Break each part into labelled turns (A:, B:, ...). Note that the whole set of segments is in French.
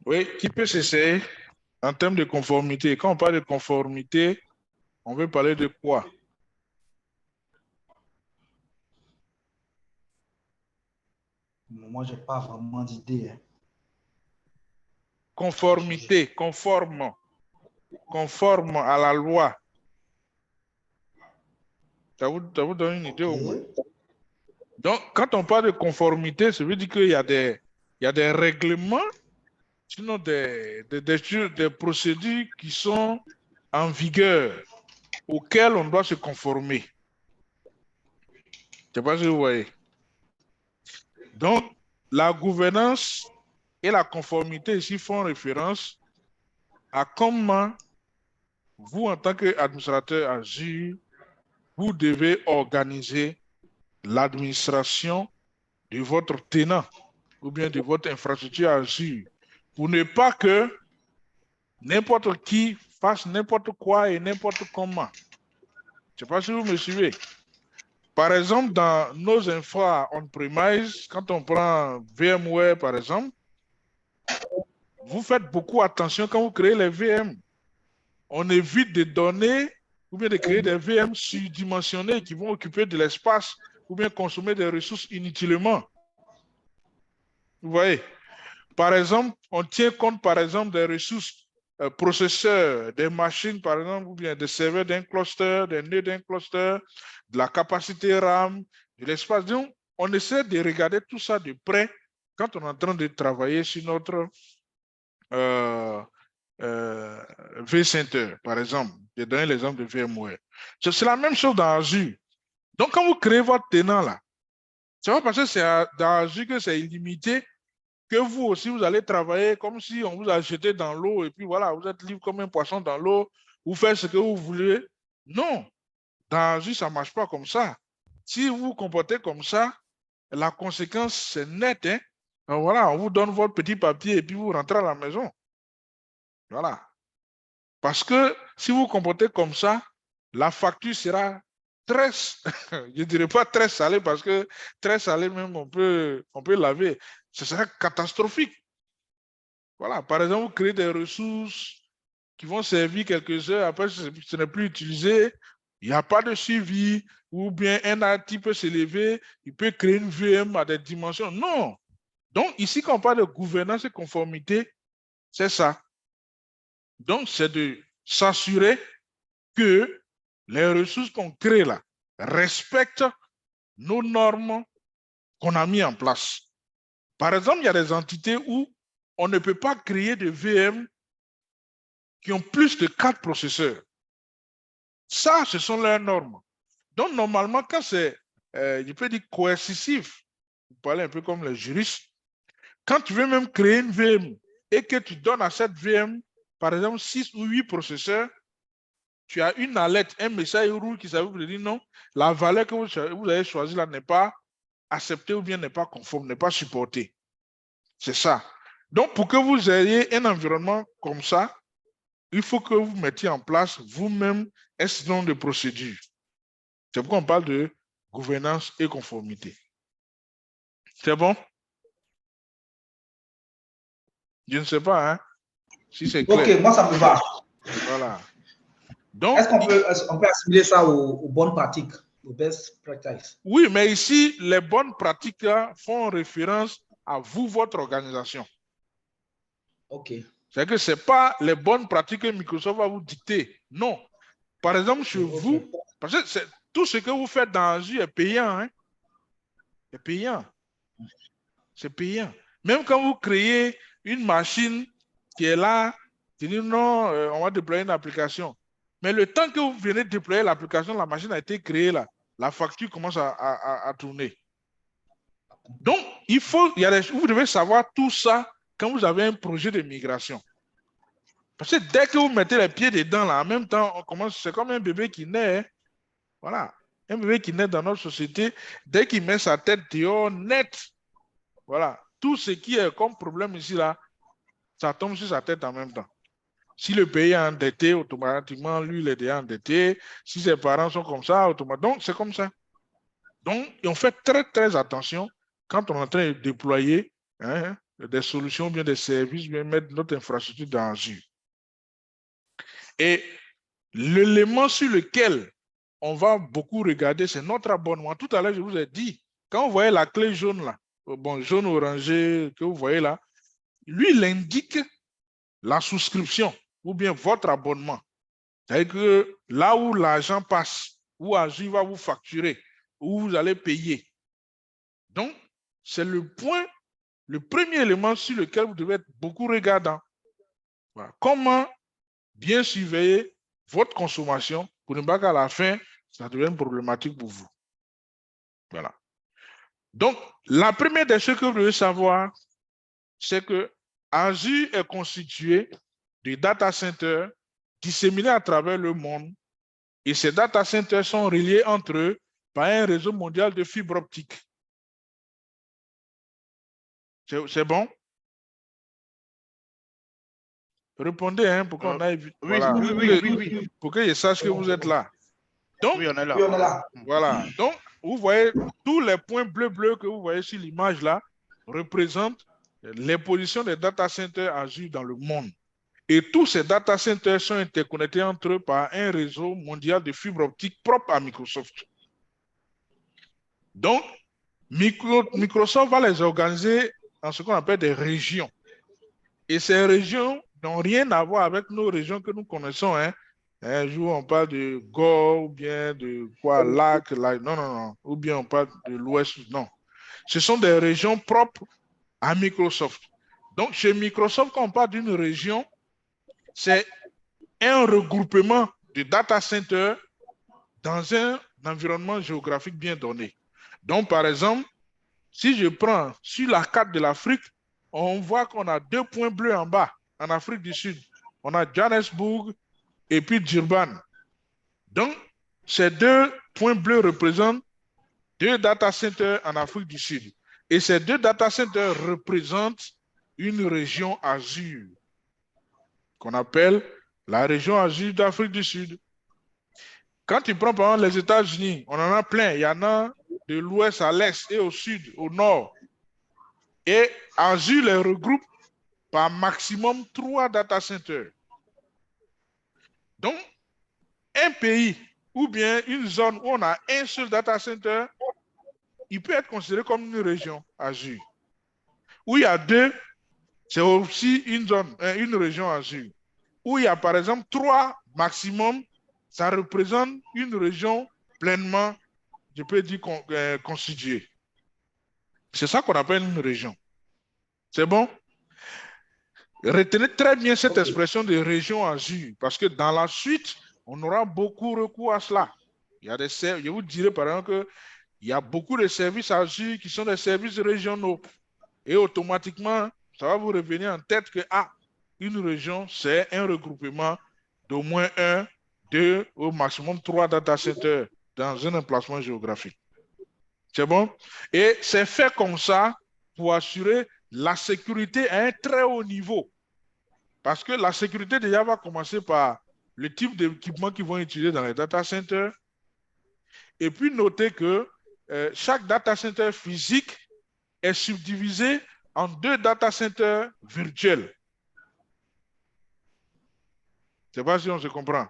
A: Oui, qui peut s'essayer en termes de conformité? Quand on parle de conformité, on veut parler de quoi?
B: Moi, je n'ai pas vraiment d'idée. Hein.
A: Conformité, conforme à la loi. Ça vous donne une idée au moins. Donc, quand on parle de conformité, ça veut dire qu'il y a il y a des règlements, sinon des procédures qui sont en vigueur, auxquelles on doit se conformer. Je ne sais pas si vous voyez. Donc, la gouvernance et la conformité ici font référence à comment vous, en tant qu'administrateur agir, vous devez organiser l'administration de votre tenant ou bien de votre infrastructure Azure pour ne pas que n'importe qui fasse n'importe quoi et n'importe comment. Je ne sais pas si vous me suivez. Par exemple, dans nos infra on-premise, quand on prend VMware, par exemple, vous faites beaucoup attention quand vous créez les VM. On évite de donner ou bien de créer des VM surdimensionnés qui vont occuper de l'espace ou bien consommer des ressources inutilement. Vous voyez? Par exemple, on tient compte, par exemple, des ressources processeurs, des machines, par exemple, ou bien des serveurs d'un cluster, des nœuds d'un cluster, de la capacité RAM, de l'espace. Donc, on essaie de regarder tout ça de près quand on est en train de travailler sur notre vCenter, par exemple. Je donne l'exemple de VMware. C'est la même chose dans Azure. Donc, quand vous créez votre tenant là, c'est pas parce que c'est dans Azure que c'est illimité que vous aussi, vous allez travailler comme si on vous a jeté dans l'eau et puis voilà, vous êtes libre comme un poisson dans l'eau, vous faites ce que vous voulez. Non, dans Azure, ça ne marche pas comme ça. Si vous vous comportez comme ça, la conséquence, c'est net. Hein? Donc, voilà, on vous donne votre petit papier et puis vous rentrez à la maison. Voilà. Parce que si vous vous comportez comme ça, la facture sera très, je ne dirais pas très salée parce que très salée même, on peut laver. Ce sera catastrophique. Voilà, par exemple, vous créez des ressources qui vont servir quelques heures, après ce n'est plus utilisé, il n'y a pas de suivi, ou bien un IT peut s'élever, il peut créer une VM à des dimensions. Non. Donc, ici, quand on parle de gouvernance et conformité, c'est ça. Donc, c'est de s'assurer que les ressources qu'on crée là respectent nos normes qu'on a mis en place. Par exemple, il y a des entités où on ne peut pas créer de VM qui ont plus de 4 processeurs. Ça, ce sont leurs normes. Donc, normalement, quand c'est, je peux dire, coercitif, vous parlez un peu comme les juristes, quand tu veux même créer une VM et que tu donnes à cette VM, par exemple, 6 ou 8 processeurs, tu as une alerte, un message rouge qui vous dire non, la valeur que vous avez choisie là n'est pas acceptée ou bien n'est pas conforme, n'est pas supportée. C'est ça. Donc, pour que vous ayez un environnement comme ça, il faut que vous mettiez en place vous-même un certain nombre de procédures. C'est pourquoi on parle de gouvernance et conformité. C'est bon? Je ne sais pas hein, si c'est clair.
B: Ok, moi ça me va.
A: Voilà. Donc,
B: Est-ce qu'on peut assimiler ça aux bonnes pratiques, aux best practices?
A: oui, mais ici, les bonnes pratiques font référence à vous, votre organisation.
B: Ok.
A: C'est que ce n'est pas les bonnes pratiques que Microsoft va vous dicter. Non. Par exemple, chez vous, parce que tout ce que vous faites dans Azure est payant. Hein? C'est payant. C'est payant. Même quand vous créez une machine qui est là, tu dis non, on va déployer une application. Mais le temps que vous venez de déployer l'application, la machine a été créée là, la facture commence à tourner. Donc, vous devez savoir tout ça quand vous avez un projet de migration. Parce que dès que vous mettez les pieds dedans, là, en même temps, c'est comme un bébé qui naît. Hein. Voilà. Un bébé qui naît dans notre société, dès qu'il met sa tête dehors, net, voilà. Tout ce qui est comme problème ici, là, ça tombe sur sa tête en même temps. Si le pays est endetté, automatiquement, lui, il est déjà endetté. Si ses parents sont comme ça, automatiquement. Donc, c'est comme ça. Donc, on fait très, très attention quand on est en train de déployer hein, des solutions, bien des services, bien mettre notre infrastructure dans Azure. Et l'élément sur lequel on va beaucoup regarder, c'est notre abonnement. Tout à l'heure, je vous ai dit, quand vous voyez la clé jaune là, bon, jaune orangé que vous voyez là, lui, il indique la souscription ou bien votre abonnement. C'est-à-dire que là où l'argent passe, où Azure va vous facturer, où vous allez payer. Donc, c'est le point, le premier élément sur lequel vous devez être beaucoup regardant. Voilà. Comment bien surveiller votre consommation pour ne pas qu'à la fin, ça devienne problématique pour vous. Voilà. Donc, la première des choses que vous devez savoir, c'est que Azure est constitué de data centers disséminés à travers le monde et ces data centers sont reliés entre eux par un réseau mondial de fibre optique. C'est bon? Répondez hein, pour qu'on aille vite.
C: Oui,
A: Voilà.
C: oui.
A: Pour que je sache que vous êtes là. Donc,
C: Oui, on est là.
B: Oui, on est là.
A: Voilà. Donc, vous voyez, tous les points bleus que vous voyez sur l'image là représentent les positions des data centers Azure dans le monde. Et tous ces data centers sont interconnectés entre eux par un réseau mondial de fibre optique propre à Microsoft. Donc, Microsoft va les organiser en ce qu'on appelle des régions. Et ces régions n'ont rien à voir avec nos régions que nous connaissons. Hein. Un jour, on parle de Gore ou bien de quoi, lac, non. Ou bien on parle de l'Ouest, non. Ce sont des régions propres à Microsoft. Donc, chez Microsoft, quand on parle d'une région, c'est un regroupement de data centers dans un environnement géographique bien donné. Donc, par exemple, si je prends sur la carte de l'Afrique, on voit qu'on a 2 points bleus en bas, en Afrique du Sud. On a Johannesburg et puis Durban. Donc, ces 2 points bleus représentent 2 data centers en Afrique du Sud. Et ces 2 data centers représentent une région Azure, qu'on appelle la région Azure d'Afrique du Sud. Quand tu prends par exemple les États-Unis, on en a plein. Il y en a de l'ouest à l'est et au sud, au nord. Et Azure les regroupe par maximum 3 data centers. Donc, un pays ou bien une zone où on a un seul data center, il peut être considéré comme une région Azure. Où il y a 2, c'est aussi une zone, une région Azure. Où il y a par exemple 3 maximum, ça représente une région pleinement, je peux dire, constituée. C'est ça qu'on appelle une région. C'est bon? Retenez très bien cette expression de région Azure, parce que dans la suite, on aura beaucoup recours à cela. Il y a je vous dirai par exemple qu'il y a beaucoup de services Azure qui sont des services régionaux. Et automatiquement, ça va vous revenir en tête que une région, c'est un regroupement d'au moins 1, 2, au maximum 3 data centers dans un emplacement géographique. C'est bon? Et c'est fait comme ça pour assurer la sécurité à un très haut niveau. Parce que la sécurité déjà va commencer par le type d'équipement qu'ils vont utiliser dans les data centers. Et puis notez que chaque data center physique est subdivisé en 2 data centers virtuels. Je ne sais pas si on se comprend.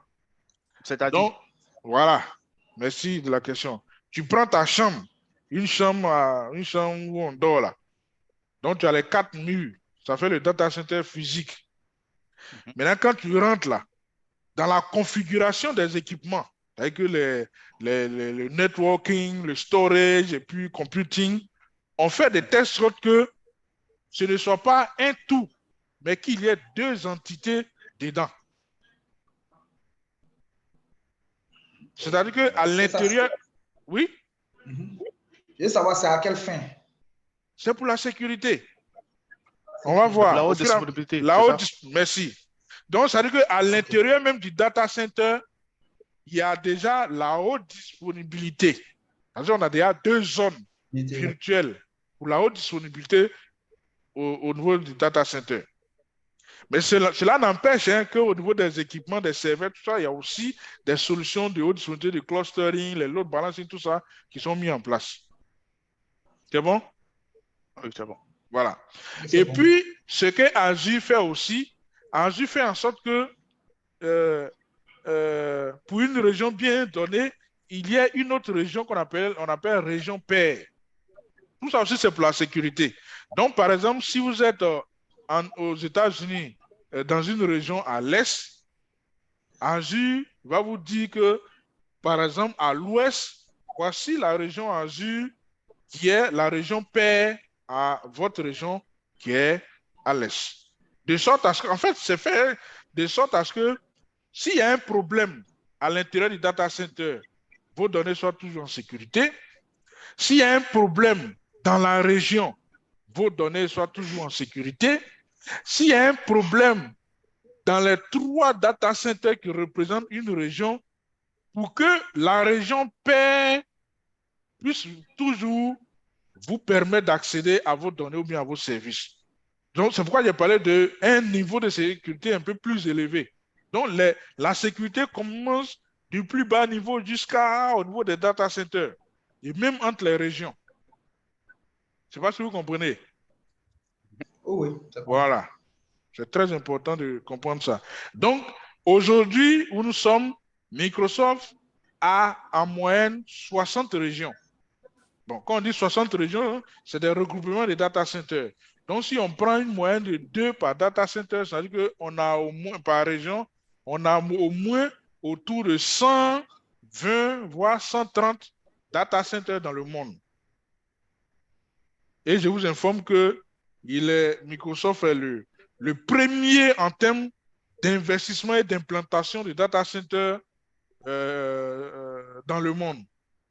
C: C'est-à-dire?
A: Donc, voilà. Merci de la question. Tu prends ta chambre, une chambre où on dort là. Donc, tu as les 4 murs. Ça fait le data center physique. Maintenant, quand tu rentres là, dans la configuration des équipements, avec le networking, le storage et puis computing, on fait des tests sorte que ce ne soit pas un tout, mais qu'il y ait 2 entités dedans. C'est-à-dire qu'à l'intérieur, oui?
B: Je veux savoir c'est à quelle fin?
A: C'est pour la sécurité. On va voir.
C: La haute disponibilité.
A: Merci. Donc, ça veut dire qu'à l'intérieur même du data center, il y a déjà la haute disponibilité. On a déjà 2 zones virtuelles pour la haute disponibilité au niveau du data center. Mais cela n'empêche qu'au niveau des équipements, des serveurs, tout ça, il y a aussi des solutions de haute disponibilité, de clustering, les load balancing, tout ça, qui sont mis en place. C'est bon?
C: Oui, c'est bon.
A: Voilà.
B: C'est
A: Et
B: bon.
A: puis, ce que Azure fait aussi, Azure fait en sorte que pour une région bien donnée, il y a une autre région on appelle région paire. Tout ça aussi, c'est pour la sécurité. Donc, par exemple, si vous êtes aux États-Unis, dans une région à l'est, Azure va vous dire que, par exemple, à l'ouest, voici la région Azure qui est la région paire à votre région qui est à l'est. De sorte à ce qu'en fait, c'est fait de sorte à ce que s'il y a un problème à l'intérieur du data center, vos données soient toujours en sécurité. S'il y a un problème dans la région, vos données soient toujours en sécurité. S'il y a un problème dans les 3 data centers qui représentent une région, pour que la région paire puisse toujours vous permettre d'accéder à vos données ou bien à vos services. Donc, c'est pourquoi j'ai parlé d'un niveau de sécurité un peu plus élevé. Donc, la sécurité commence du plus bas niveau jusqu'au niveau des data centers et même entre les régions. Je ne sais pas si vous comprenez.
B: Oh oui, c'est bon.
A: Voilà. C'est très important de comprendre ça. Donc, aujourd'hui, où nous sommes, Microsoft a en moyenne 60 régions. Bon, quand on dit 60 régions, c'est des regroupements de data centers. Donc, si on prend une moyenne de 2 par data center, ça veut dire qu'on a au moins, par région, on a au moins autour de 120, voire 130 data centers dans le monde. Et je vous informe que Microsoft est le premier en termes d'investissement et d'implantation de data centers dans le monde.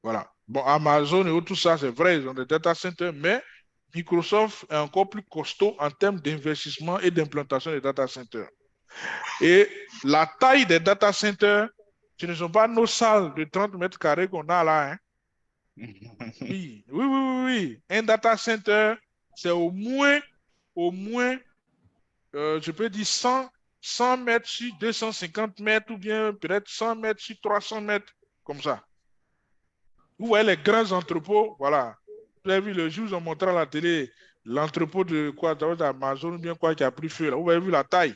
A: Voilà. Bon, Amazon et tout ça, c'est vrai, ils ont des data centers, mais Microsoft est encore plus costaud en termes d'investissement et d'implantation des data centers. Et la taille des data centers, ce ne sont pas nos salles de 30 mètres carrés qu'on a là. Hein. Oui, oui, oui, oui, oui. Un data center, c'est au moins, je peux dire 100 mètres sur 250 mètres ou bien peut-être 100 mètres sur 300 mètres, comme ça. Vous voyez les grands entrepôts, voilà. Vous avez vu le jour où ils ont montré à la télé l'entrepôt de quoi, d'Amazon ou bien quoi qui a pris feu là. Vous avez vu la taille.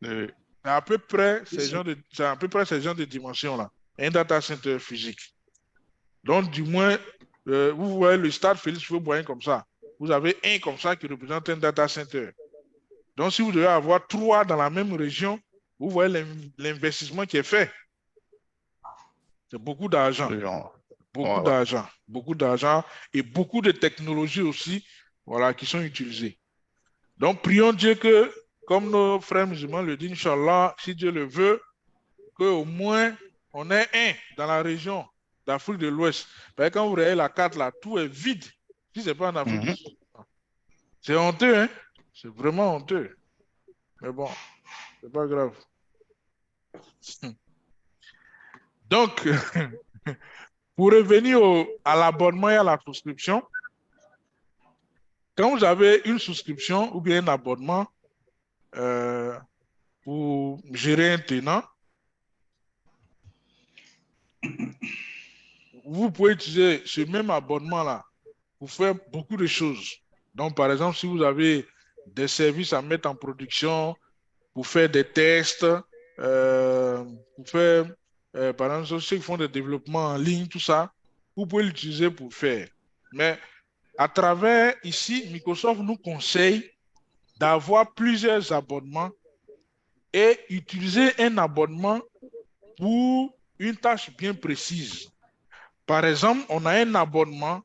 A: C'est à peu près ces genres de dimensions là. Un data center physique. Donc, du moins, vous voyez le stade Félix Houphouët-Boigny comme ça. Vous avez un comme ça qui représente un data center. Donc, si vous devez avoir 3 dans la même région, vous voyez l'investissement qui est fait. C'est beaucoup d'argent. Beaucoup d'argent et beaucoup de technologies aussi, voilà, qui sont utilisées. Donc, prions Dieu que, comme nos frères musulmans le disent, Inch'Allah, si Dieu le veut, qu'au moins on ait un dans la région d'Afrique de l'Ouest. Parce que quand vous regardez la carte là, tout est vide. Si ce n'est pas en Afrique du Sud. C'est honteux, hein? C'est vraiment honteux. Mais bon, c'est pas grave. Donc, pour revenir à l'abonnement et à la souscription, quand vous avez une souscription ou bien un abonnement pour gérer un tenant, vous pouvez utiliser ce même abonnement-là pour faire beaucoup de choses. Donc, par exemple, si vous avez des services à mettre en production, pour faire des tests, pour faire, par exemple, ceux qui font des développements en ligne, tout ça, vous pouvez l'utiliser pour faire. Mais à travers ici, Microsoft nous conseille d'avoir plusieurs abonnements et utiliser un abonnement pour une tâche bien précise. Par exemple, on a un abonnement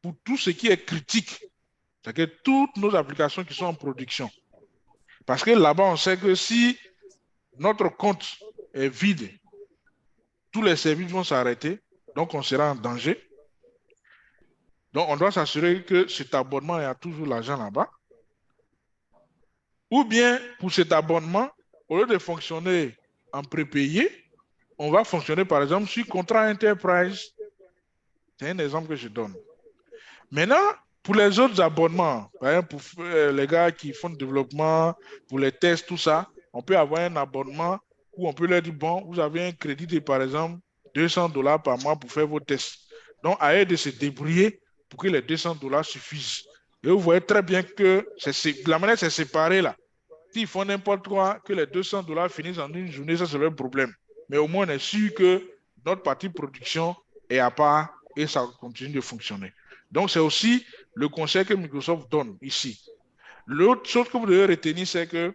A: pour tout ce qui est critique, c'est-à-dire toutes nos applications qui sont en production. Parce que là-bas, on sait que si notre compte est vide, tous les services vont s'arrêter, donc on sera en danger. Donc, on doit s'assurer que cet abonnement, il y a toujours l'argent là-bas. Ou bien, pour cet abonnement, au lieu de fonctionner en prépayé, on va fonctionner, par exemple, sur contrat enterprise. C'est un exemple que je donne. Maintenant, pour les autres abonnements, par exemple, pour les gars qui font le développement, pour les tests, tout ça, on peut avoir un abonnement où on peut leur dire, bon, vous avez un crédit de, par exemple, $200 par mois pour faire vos tests. Donc, à eux de se débrouiller pour que les $200 suffisent. Et vous voyez très bien que la manière c'est séparé là. S'ils font n'importe quoi, que les $200 finissent en une journée, ça c'est le problème. Mais au moins, on est sûr que notre partie production est à part et ça continue de fonctionner. Donc, c'est aussi le conseil que Microsoft donne ici. L'autre chose que vous devez retenir, c'est que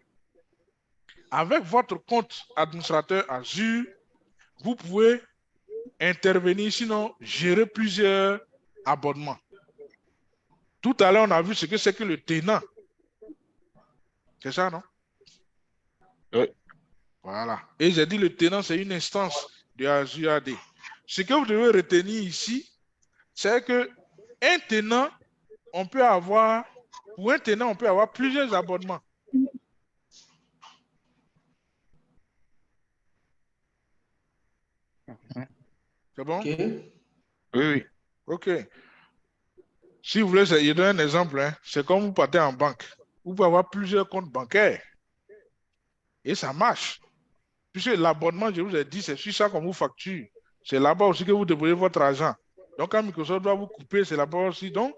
A: avec votre compte administrateur Azure, vous pouvez intervenir, sinon gérer plusieurs abonnements. Tout à l'heure, on a vu ce que c'est que le tenant. C'est ça, non?
C: Oui.
A: Voilà. Et j'ai dit le tenant, c'est une instance de Azure AD. Ce que vous devez retenir ici, c'est que un tenant, pour un tenant, on peut avoir plusieurs abonnements. C'est bon?
B: OK.
C: Oui, oui.
A: OK. Si vous voulez, je donne un exemple. Hein. C'est comme vous partez en banque. Vous pouvez avoir plusieurs comptes bancaires. Et ça marche. Puisque l'abonnement, je vous ai dit, c'est sur ça qu'on vous facture. C'est là-bas aussi que vous déployez votre argent. Donc, quand Microsoft doit vous couper, c'est là-bas aussi. Donc,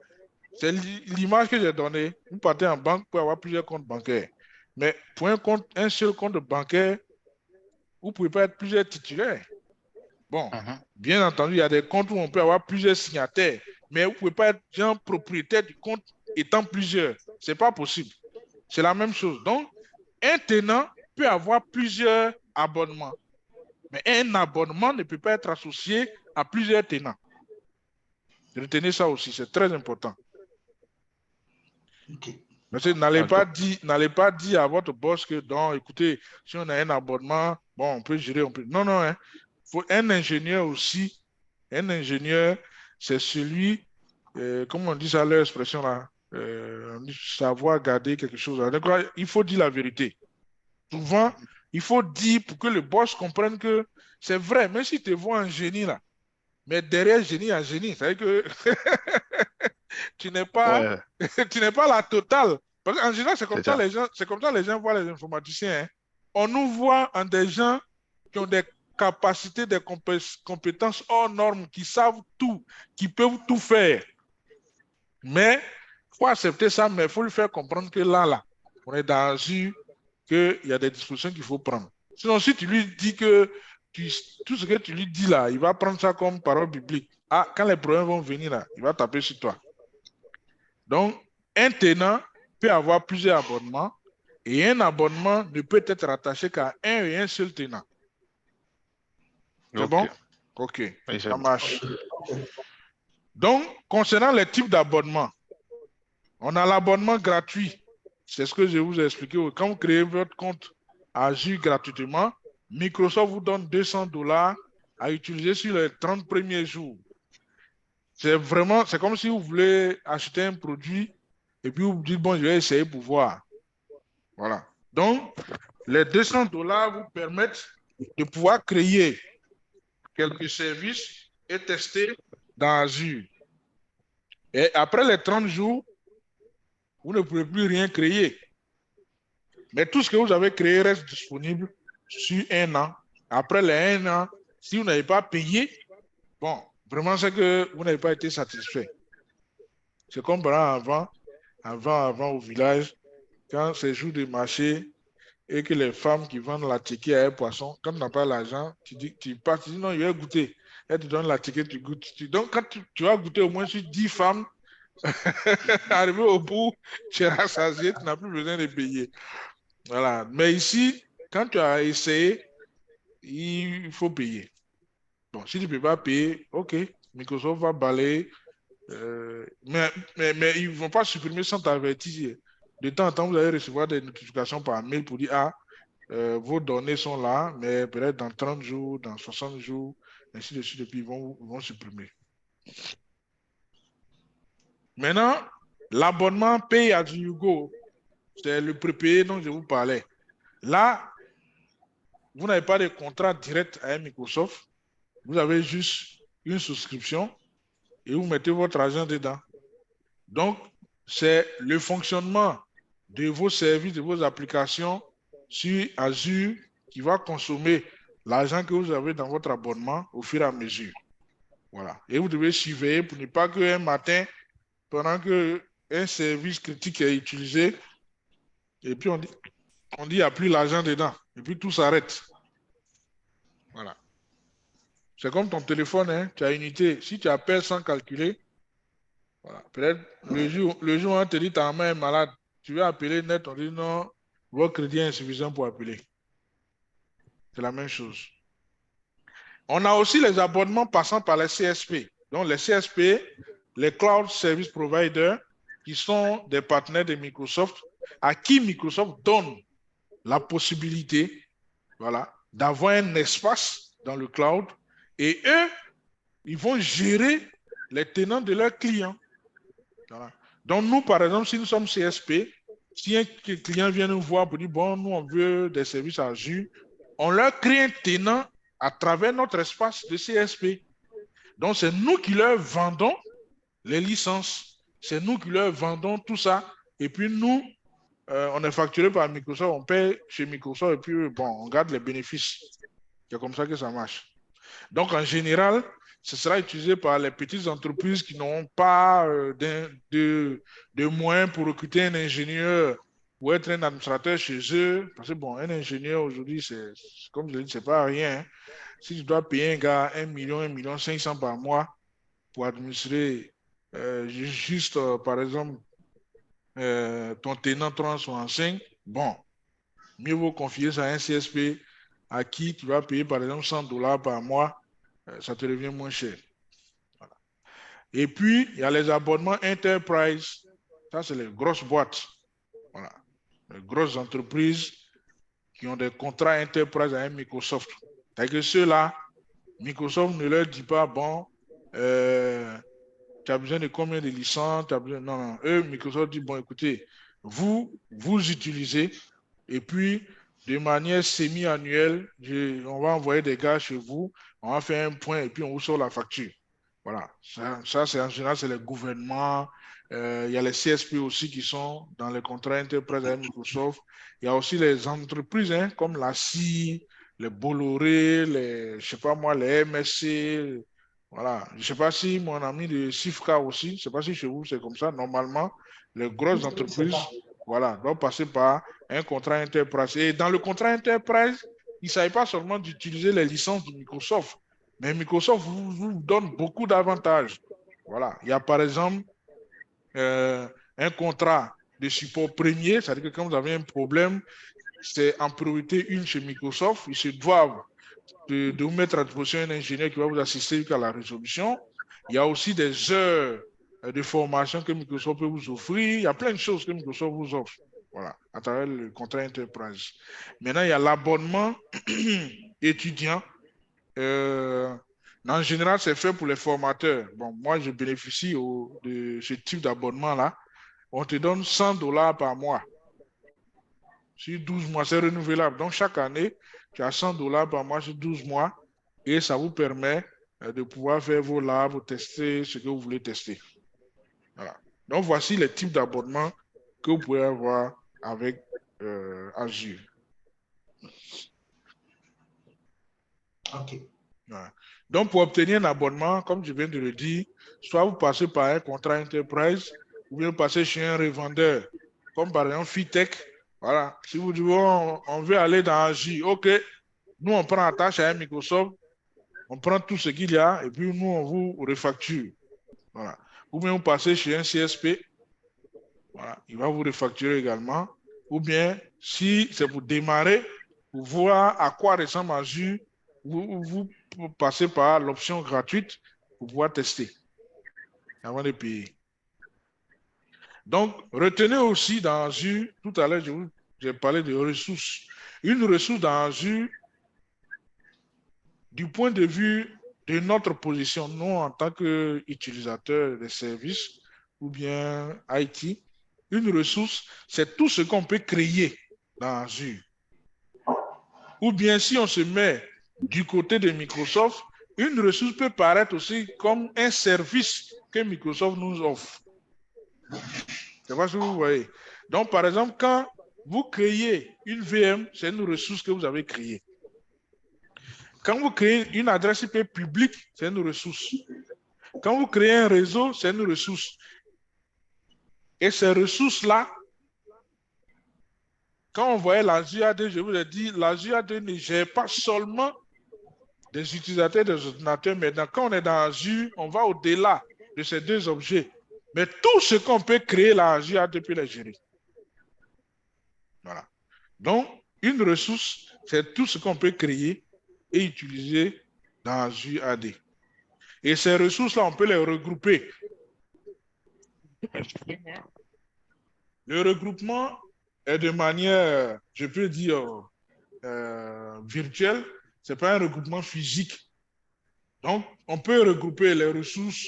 A: c'est l'image que j'ai donnée. Vous partez en banque pour avoir plusieurs comptes bancaires. Mais pour un seul compte bancaire, vous ne pouvez pas être plusieurs titulaires. Bon, bien entendu, il y a des comptes où on peut avoir plusieurs signataires, mais vous ne pouvez pas être genre propriétaire du compte étant plusieurs. Ce n'est pas possible. C'est la même chose. Donc, un tenant peut avoir plusieurs abonnements, mais un abonnement ne peut pas être associé à plusieurs tenants. Retenez ça aussi, c'est très important.
B: OK.
A: Monsieur, n'allez pas dire à votre boss que, non, écoutez, si on a un abonnement, bon, on peut gérer, on peut. Non, non, hein. Faut un ingénieur aussi. Un ingénieur, c'est celui, comment on dit ça, leur expression là, on dit savoir garder quelque chose. Donc, il faut dire la vérité. Souvent, il faut dire pour que le boss comprenne que c'est vrai, même si tu vois un génie là, mais derrière génie, il y a génie. C'est-à-dire que tu n'es pas,
C: Ouais,
A: tu n'es pas la totale. Parce qu'en général, c'est comme
C: c'est
A: ça
C: ça.
A: les gens, c'est comme ça les gens voient les informaticiens. Hein. On nous voit en des gens qui ont des capacités, des compétences hors normes, qui savent tout, qui peuvent tout faire. Mais il faut accepter ça, mais il faut lui faire comprendre que là, on est dans une, qu'il y a des dispositions qu'il faut prendre. Sinon, si tu lui dis que tout ce que tu lui dis là, il va prendre ça comme parole biblique. Ah, quand les problèmes vont venir là, il va taper sur toi. Donc, un tenant peut avoir plusieurs abonnements et un abonnement ne peut être rattaché qu'à un et un seul tenant. C'est
C: OK.
A: bon? OK,
C: Oui, c'est
A: ça
C: bon.
A: marche. Donc, concernant les types d'abonnements, on a l'abonnement gratuit. C'est ce que je vous ai expliqué. Quand vous créez votre compte Azure gratuitement, Microsoft vous donne $200 à utiliser sur les 30 premiers jours. C'est comme si vous voulez acheter un produit et puis vous dites, bon, je vais essayer pour voir. Voilà. Donc, les $200 vous permettent de pouvoir créer quelques services et tester dans Azure. Et après les 30 jours, vous ne pouvez plus rien créer. Mais tout ce que vous avez créé reste disponible sur un an. Après les 1 an, si vous n'avez pas payé, bon, vraiment, c'est que vous n'avez pas été satisfait. C'est comme avant au village, quand c'est jour de marché et que les femmes qui vendent la ticket à un poisson, quand tu n'as pas l'argent, tu pars, tu dis non, je vais goûter. Elle te donne la ticket, tu goûtes. Donc, quand tu vas goûter au moins sur 10 femmes, arrivé au bout, tu es rassasié, tu n'as plus besoin de payer. Voilà. Mais ici, quand tu as essayé, il faut payer. Bon, si tu ne peux pas payer, OK, Microsoft va balayer. Mais ils ne vont pas supprimer sans t'avertir. De temps en temps, vous allez recevoir des notifications par mail pour dire, ah, vos données sont là, mais peut-être dans 30 jours, dans 60 jours, ainsi de suite, et puis ils vont supprimer. Maintenant, l'abonnement Pay as you go, c'est le prépayé dont je vous parlais. Là, vous n'avez pas de contrat direct avec Microsoft. Vous avez juste une souscription et vous mettez votre argent dedans. Donc, c'est le fonctionnement de vos services, de vos applications sur Azure qui va consommer l'argent que vous avez dans votre abonnement au fur et à mesure. Voilà. Et vous devez surveiller pour ne pas qu'un matin, pendant que un service critique est utilisé, et puis on dit, il n'y a plus l'argent dedans, et puis tout s'arrête. Voilà. C'est comme ton téléphone, hein, tu as une unité. Si tu appelles sans calculer, voilà. Peut-être le jour où on te dit ta main est malade, tu veux appeler net, on dit non, votre crédit est insuffisant pour appeler. C'est la même chose. On a aussi les abonnements passant par les CSP. Donc les CSP, les Cloud Service Providers, qui sont des partenaires de Microsoft, à qui Microsoft donne la possibilité, voilà, d'avoir un espace dans le cloud, et eux, ils vont gérer les tenants de leurs clients. Voilà. Donc nous, par exemple, si nous sommes CSP, si un client vient nous voir pour dire, bon, nous, on veut des services Azure, on leur crée un tenant à travers notre espace de CSP. Donc, c'est nous qui leur vendons les licences. C'est nous qui leur vendons tout ça. Et puis, nous, on est facturé par Microsoft, on paye chez Microsoft et puis, bon, on garde les bénéfices. C'est comme ça que ça marche. Donc, en général, ce sera utilisé par les petites entreprises qui n'ont pas de moyens pour recruter un ingénieur ou être un administrateur chez eux. Parce que, bon, un ingénieur aujourd'hui, c'est, comme je l'ai dit, c'est pas rien. Hein. Si tu dois payer un gars 1 million, 1,5 million par mois pour administrer juste, par exemple, ton tenant 365, bon, mieux vaut confier ça à un CSP à qui tu vas payer, par exemple, $100 par mois, ça te revient moins cher. Voilà. Et puis, il y a les abonnements Enterprise. Ça, c'est les grosses boîtes. Voilà. Les grosses entreprises qui ont des contrats Enterprise avec Microsoft. C'est-à-dire que ceux-là, Microsoft ne leur dit pas, bon, tu as besoin de combien de licences, tu as besoin... Non, non. Eux, Microsoft dit, bon, écoutez, vous utilisez, et puis, de manière semi-annuelle, on va envoyer des gars chez vous, on va faire un point, et puis on vous sort la facture. Voilà. Ça c'est en général, c'est les gouvernements. Il y a les CSP aussi qui sont dans les contrats Enterprise avec Microsoft. Il y a aussi les entreprises hein, comme la CIE, les Bolloré, les, je sais pas moi, les MSC. Voilà. Je ne sais pas si mon ami de Sifka aussi, je ne sais pas si chez vous c'est comme ça. Normalement, les grosses entreprises, voilà, doivent passer par un contrat Enterprise. Et dans le contrat Enterprise, il ne s'agit pas seulement d'utiliser les licences de Microsoft, mais Microsoft vous donne beaucoup d'avantages. Voilà. Il y a par exemple un contrat de support premier, c'est-à-dire que quand vous avez un problème, c'est en priorité une chez Microsoft. Ils se doivent de vous mettre à disposition un ingénieur qui va vous assister jusqu'à la résolution. Il y a aussi des heures de formation que Microsoft peut vous offrir. Il y a plein de choses que Microsoft vous offre. Voilà, à travers le contrat Enterprise. Maintenant, il y a l'abonnement étudiant. En général, c'est fait pour les formateurs. Bon, moi, je bénéficie de ce type d'abonnement-là. On te donne $100 par mois. Sur 12 mois, c'est renouvelable. Donc, chaque année, tu as $100 par mois sur 12 mois et ça vous permet de pouvoir faire vos labs, tester ce que vous voulez tester. Voilà. Donc, voici les types d'abonnements que vous pouvez avoir avec Azure.
B: OK.
A: Voilà. Donc, pour obtenir un abonnement, comme je viens de le dire, soit vous passez par un contrat Enterprise ou bien vous passez chez un revendeur, comme par exemple Fitech. Voilà. Si vous dites, on veut aller dans Azure, OK, nous, on prend attache à un Microsoft, on prend tout ce qu'il y a et puis nous, on vous refacture. Voilà. Ou bien vous passez chez un CSP, voilà, il va vous refacturer également. Ou bien, si c'est pour démarrer, pour voir à quoi ressemble Azure, vous passez par l'option gratuite pour pouvoir tester avant de payer. Donc, retenez aussi dans Azure, tout à l'heure, j'ai parlé de ressources. Une ressource dans Azure, du point de vue de notre position, nous, en tant qu'utilisateurs des services ou bien IT, une ressource, c'est tout ce qu'on peut créer dans Azure. Ou bien si on se met du côté de Microsoft, une ressource peut paraître aussi comme un service que Microsoft nous offre. Je ne sais pas si vous voyez. Donc, par exemple, quand vous créez une VM, c'est une ressource que vous avez créée. Quand vous créez une adresse IP publique, c'est une ressource. Quand vous créez un réseau, c'est une ressource. Et ces ressources-là, quand on voyait l'Azure AD, je vous ai dit, l'Azure AD ne gère pas seulement des utilisateurs des ordinateurs. Maintenant, quand on est dans Azure, on va au-delà de ces deux objets. Mais tout ce qu'on peut créer, l'Azure AD peut les gérer. Voilà. Donc, une ressource, c'est tout ce qu'on peut créer et utiliser dans Azure AD. Et ces ressources-là, on peut les regrouper. Le regroupement est de manière, je peux dire, virtuelle. Ce n'est pas un regroupement physique. Donc, on peut regrouper les ressources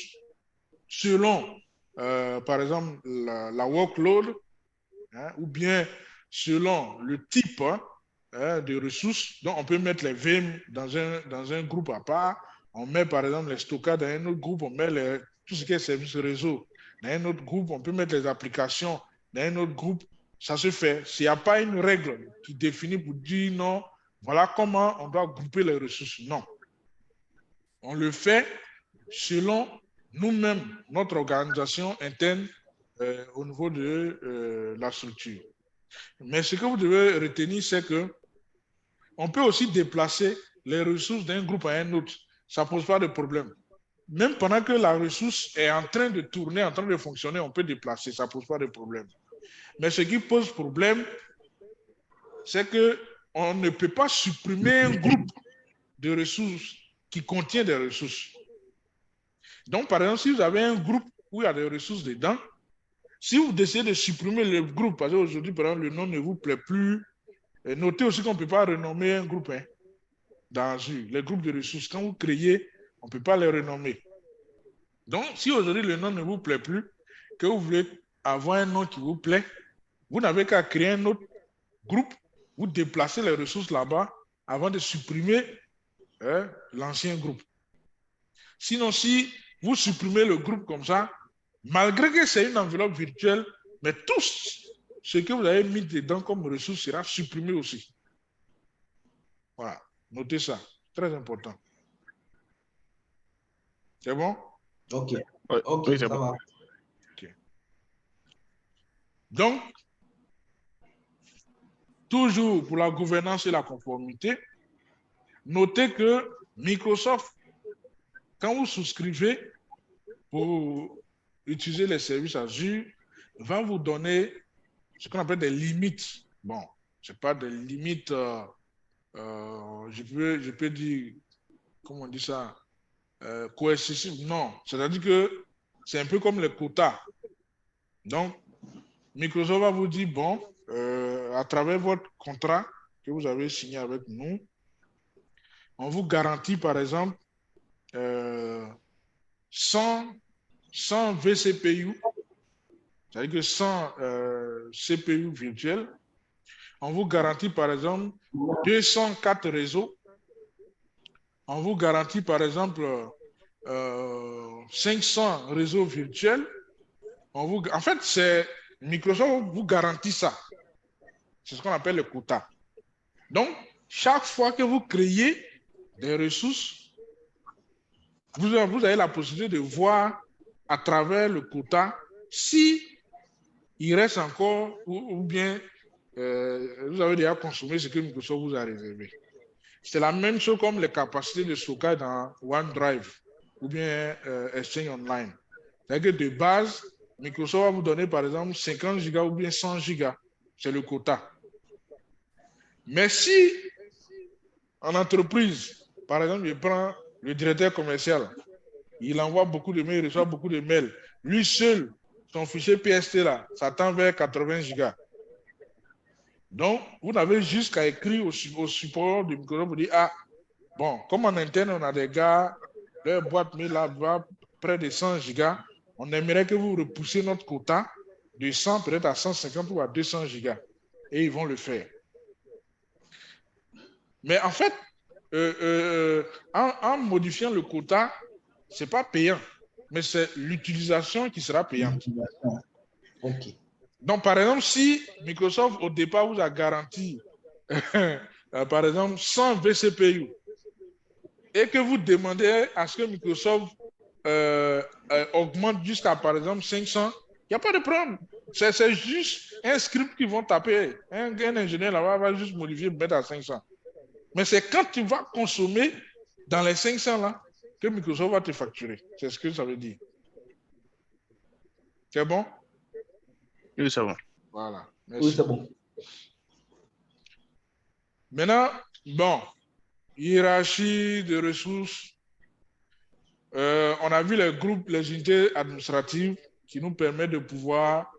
A: selon, par exemple, la workload, hein, ou bien selon le type de ressources. Donc, on peut mettre les VM dans un groupe à part. On met, par exemple, les stockages dans un autre groupe. On met tout ce qui est service réseau dans un autre groupe. On peut mettre les applications dans un autre groupe. Ça se fait. S'il n'y a pas une règle qui définit pour dire non, voilà comment on doit grouper les ressources. Non. On le fait selon nous-mêmes, notre organisation interne au niveau de la structure. Mais ce que vous devez retenir, c'est que on peut aussi déplacer les ressources d'un groupe à un autre. Ça ne pose pas de problème. Même pendant que la ressource est en train de tourner, en train de fonctionner, on peut déplacer, ça ne pose pas de problème. Mais ce qui pose problème, c'est qu'on ne peut pas supprimer un groupe de ressources qui contient des ressources. Donc, par exemple, si vous avez un groupe où il y a des ressources dedans, si vous décidez de supprimer le groupe, parce qu'aujourd'hui, par exemple, le nom ne vous plaît plus, notez aussi qu'on ne peut pas renommer un groupe dans Azure. Les groupes de ressources, quand vous créez, on ne peut pas les renommer. Donc, si aujourd'hui le nom ne vous plaît plus, que vous voulez avoir un nom qui vous plaît, vous n'avez qu'à créer un autre groupe, vous déplacez les ressources là-bas avant de supprimer l'ancien groupe. Sinon, si vous supprimez le groupe comme ça, malgré que c'est une enveloppe virtuelle, mais tout ce que vous avez mis dedans comme ressource sera supprimé aussi. Voilà, notez ça, très important. C'est bon?
B: Ok.
C: Ouais,
B: Ok,
C: oui, c'est
B: ça
C: bon.
B: va.
A: Okay. Donc, toujours pour la gouvernance et la conformité, notez que Microsoft, quand vous souscrivez pour utiliser les services Azure, va vous donner ce qu'on appelle des limites. Bon, ce n'est pas des limites, je peux dire, comment on dit ça, coercitives. Non, c'est-à-dire que c'est un peu comme les quotas. Donc, Microsoft va vous dire, bon, à travers votre contrat que vous avez signé avec nous, on vous garantit, par exemple, 100 vCPU, c'est-à-dire que 100 CPU virtuels. On vous garantit, par exemple, 204 réseaux. On vous garantit, par exemple, 500 réseaux virtuels. En fait, Microsoft vous garantit ça. C'est ce qu'on appelle le quota. Donc, chaque fois que vous créez des ressources, vous avez la possibilité de voir à travers le quota si il reste encore ou bien vous avez déjà consommé ce que Microsoft vous a réservé. C'est la même chose comme les capacités de stockage dans OneDrive ou bien Exchange Online. C'est-à-dire que de base, Microsoft va vous donner par exemple 50 gigas ou bien 100 gigas. C'est le quota. Mais si en entreprise, par exemple, je prends le directeur commercial, il envoie beaucoup de mails, il reçoit beaucoup de mails. Lui seul, son fichier PST là, ça tend vers 80 gigas. Donc, vous n'avez juste qu'à écrire au support de Microsoft pour dire, ah, bon, comme en interne, on a des gars, leur boîte mail là va près de 100 gigas, on aimerait que vous repoussiez notre quota de 100 peut-être à 150 ou à 200 gigas. Et ils vont le faire. Mais en fait, en modifiant le quota, ce n'est pas payant, mais c'est l'utilisation qui sera payante.
B: Ok.
A: Donc, par exemple, si Microsoft, au départ, vous a garanti, par exemple, 100 vCPU, et que vous demandez à ce que Microsoft augmente jusqu'à, par exemple, 500, il n'y a pas de problème. C'est juste un script qu'ils vont taper. Un ingénieur là-bas va juste modifier, mettre à 500. Mais c'est quand tu vas consommer dans les 500 là que Microsoft va te facturer. C'est ce que ça veut dire. C'est bon?
C: Oui, c'est bon.
A: Voilà. Merci.
B: Oui, c'est bon.
A: Maintenant, bon, hiérarchie de ressources. On a vu les groupes, les unités administratives qui nous permettent de pouvoir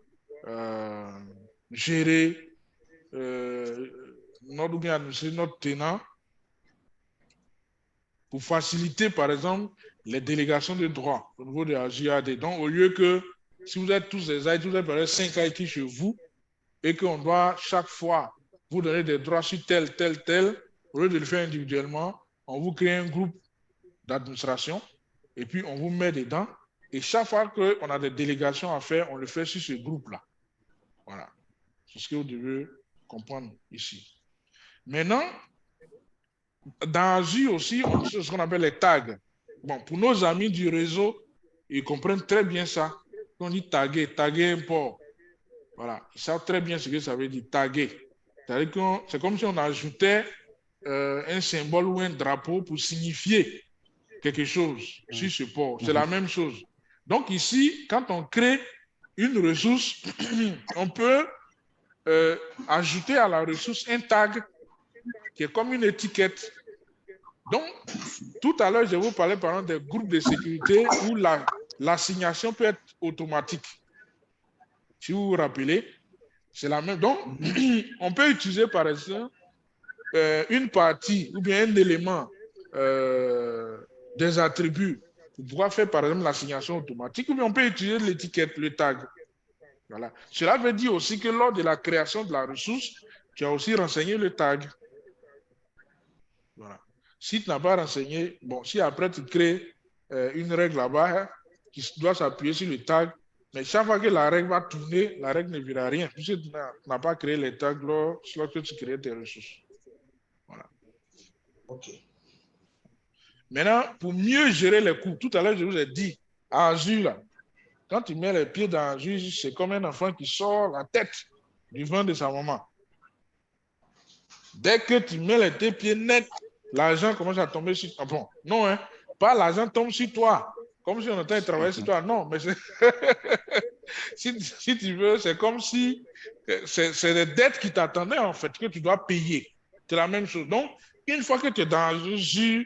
A: gérer notre, ou bien administrer notre tenant pour faciliter, par exemple, les délégations de droits au niveau de la JAD. Donc, au lieu que si vous êtes tous des IT, vous avez 5 IT chez vous et qu'on doit chaque fois vous donner des droits sur tel, au lieu de le faire individuellement, on vous crée un groupe d'administration et puis on vous met dedans. Et chaque fois qu'on a des délégations à faire, on le fait sur ce groupe-là. Voilà. C'est ce que vous devez comprendre ici. Maintenant, dans Azure aussi, on a ce qu'on appelle les tags. Bon, pour nos amis du réseau, ils comprennent très bien ça. Quand on dit taguer, taguer un port. Voilà, ils savent très bien ce que ça veut dire, taguer. C'est comme si on ajoutait un symbole ou un drapeau pour signifier quelque chose sur ce port. C'est la même chose. Donc ici, quand on crée une ressource, on peut ajouter à la ressource un tag qui est comme une étiquette. Donc, tout à l'heure, je vous parlais par exemple des groupes de sécurité où l'assignation peut être automatique. Si vous vous rappelez, c'est la même. Donc, on peut utiliser par exemple une partie ou bien un élément des attributs pour pouvoir faire par exemple l'assignation automatique, ou bien on peut utiliser l'étiquette, le tag. Voilà. Cela veut dire aussi que lors de la création de la ressource, tu as aussi renseigné le tag. Voilà. Si tu n'as pas renseigné, bon, si après tu crées une règle là-bas qui doit s'appuyer sur le tag, mais chaque fois que la règle va tourner, la règle ne verra rien, puisque tu n'as pas créé les tags lorsque tu crées tes ressources. Voilà.
B: OK.
A: Maintenant, pour mieux gérer les coûts, tout à l'heure, je vous ai dit, à Azure, là, quand tu mets les pieds dans Azure, c'est comme un enfant qui sort la tête du ventre de sa maman. Dès que tu mets tes pieds nets, l'argent commence à tomber sur toi. Bon, non, hein, pas l'argent tombe sur toi, comme si on était travailler sur toi. Non, mais si tu veux, c'est comme si c'est des dettes qui t'attendaient, en fait, que tu dois payer. C'est la même chose. Donc, une fois que tu es dans Azure,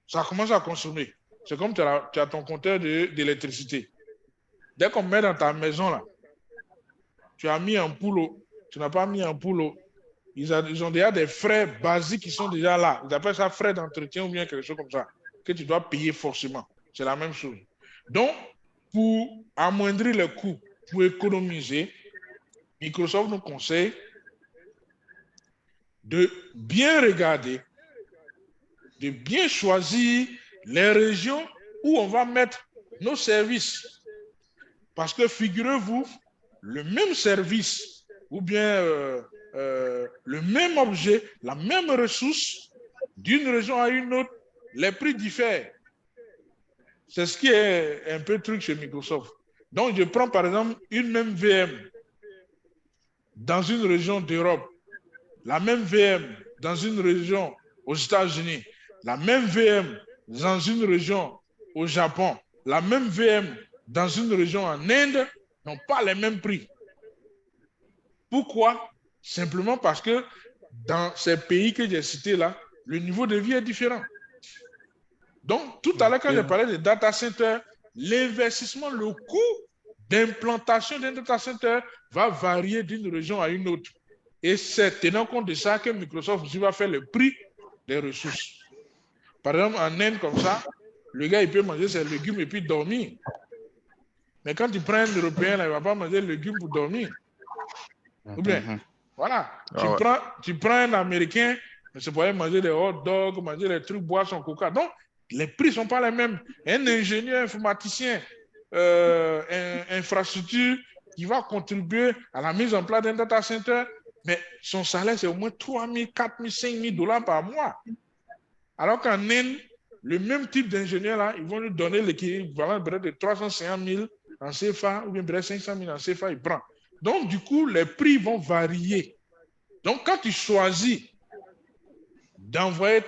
A: ça commence à consommer. C'est comme tu as ton compteur d'électricité. Dès qu'on met dans ta maison, là, tu as mis un poulot, tu n'as pas mis un poulot. Ils ont déjà des frais basiques qui sont déjà là. Ils appellent ça frais d'entretien ou bien quelque chose comme ça, que tu dois payer forcément. C'est la même chose. Donc, pour amoindrir les coûts, pour économiser, Microsoft nous conseille de bien regarder, de bien choisir les régions où on va mettre nos services. Parce que figurez-vous, le même service ou bien le même objet, la même ressource, d'une région à une autre, les prix diffèrent. C'est ce qui est un peu le truc chez Microsoft. Donc, je prends par exemple une même VM dans une région d'Europe, la même VM dans une région aux États-Unis, la même VM dans une région au Japon, la même VM dans une région en Inde, n'ont pas les mêmes prix. Pourquoi? Simplement parce que dans ces pays que j'ai cités là, le niveau de vie est différent. Donc, tout à l'heure, quand j'ai parlé de data center, l'investissement, le coût d'implantation d'un data center va varier d'une région à une autre. Et c'est tenant compte de ça que Microsoft va faire le prix des ressources. Par exemple, en Inde, comme ça, le gars, il peut manger ses légumes et puis dormir. Mais quand tu prends un Européen, là, il ne va pas manger les légumes pour dormir. Ou bien, voilà. Tu prends un Américain, c'est pour aller manger des hot dogs, manger des trucs, boire son coca. Donc, les prix ne sont pas les mêmes. Un ingénieur informaticien, infrastructure, qui va contribuer à la mise en place d'un data center, mais son salaire, c'est au moins 3 000, 4 000, 5 000 dollars par mois. Alors qu'en Inde, le même type d'ingénieur, là, ils vont lui donner l'équivalent de 350 000 en CFA ou bien 500 000 en CFA, il prend. Donc, du coup, les prix vont varier. Donc, quand tu choisis d'envoyer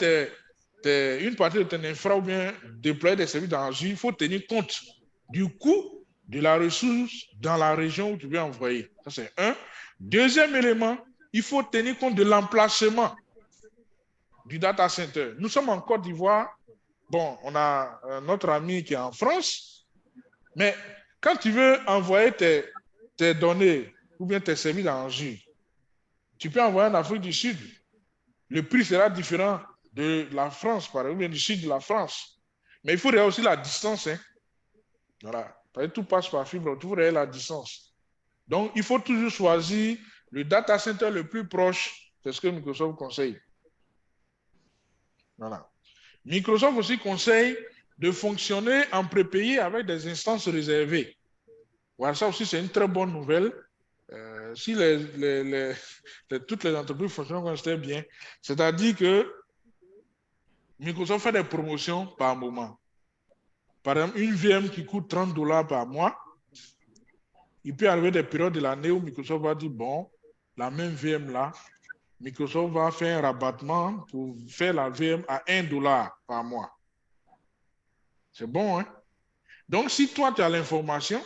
A: une partie de ton infra ou bien déployer des services dans Azure, il faut tenir compte du coût de la ressource dans la région où tu veux envoyer. Ça, c'est un. Deuxième élément, il faut tenir compte de l'emplacement du data center. Nous sommes en Côte d'Ivoire. Bon, on a notre ami qui est en France, mais quand tu veux envoyer tes données ou bien tes services en Azure, tu peux envoyer en Afrique du Sud. Le prix sera différent de la France, par exemple, du sud de la France. Mais il faut regarder aussi la distance. Hein. Voilà. Tout passe par fibre, il faut regarder la distance. Donc, il faut toujours choisir le data center le plus proche. C'est ce que Microsoft conseille. Voilà. Microsoft aussi conseille de fonctionner en prépayé avec des instances réservées. Voilà, ça aussi, c'est une très bonne nouvelle. Si toutes les entreprises fonctionnent comme c'était bien, c'est-à-dire que Microsoft fait des promotions par moment. Par exemple, une VM qui coûte $30 par mois, il peut arriver des périodes de l'année où Microsoft va dire, bon, la même VM là, Microsoft va faire un rabattement pour faire la VM à $1 par mois. C'est bon, hein? Donc, si toi, tu as l'information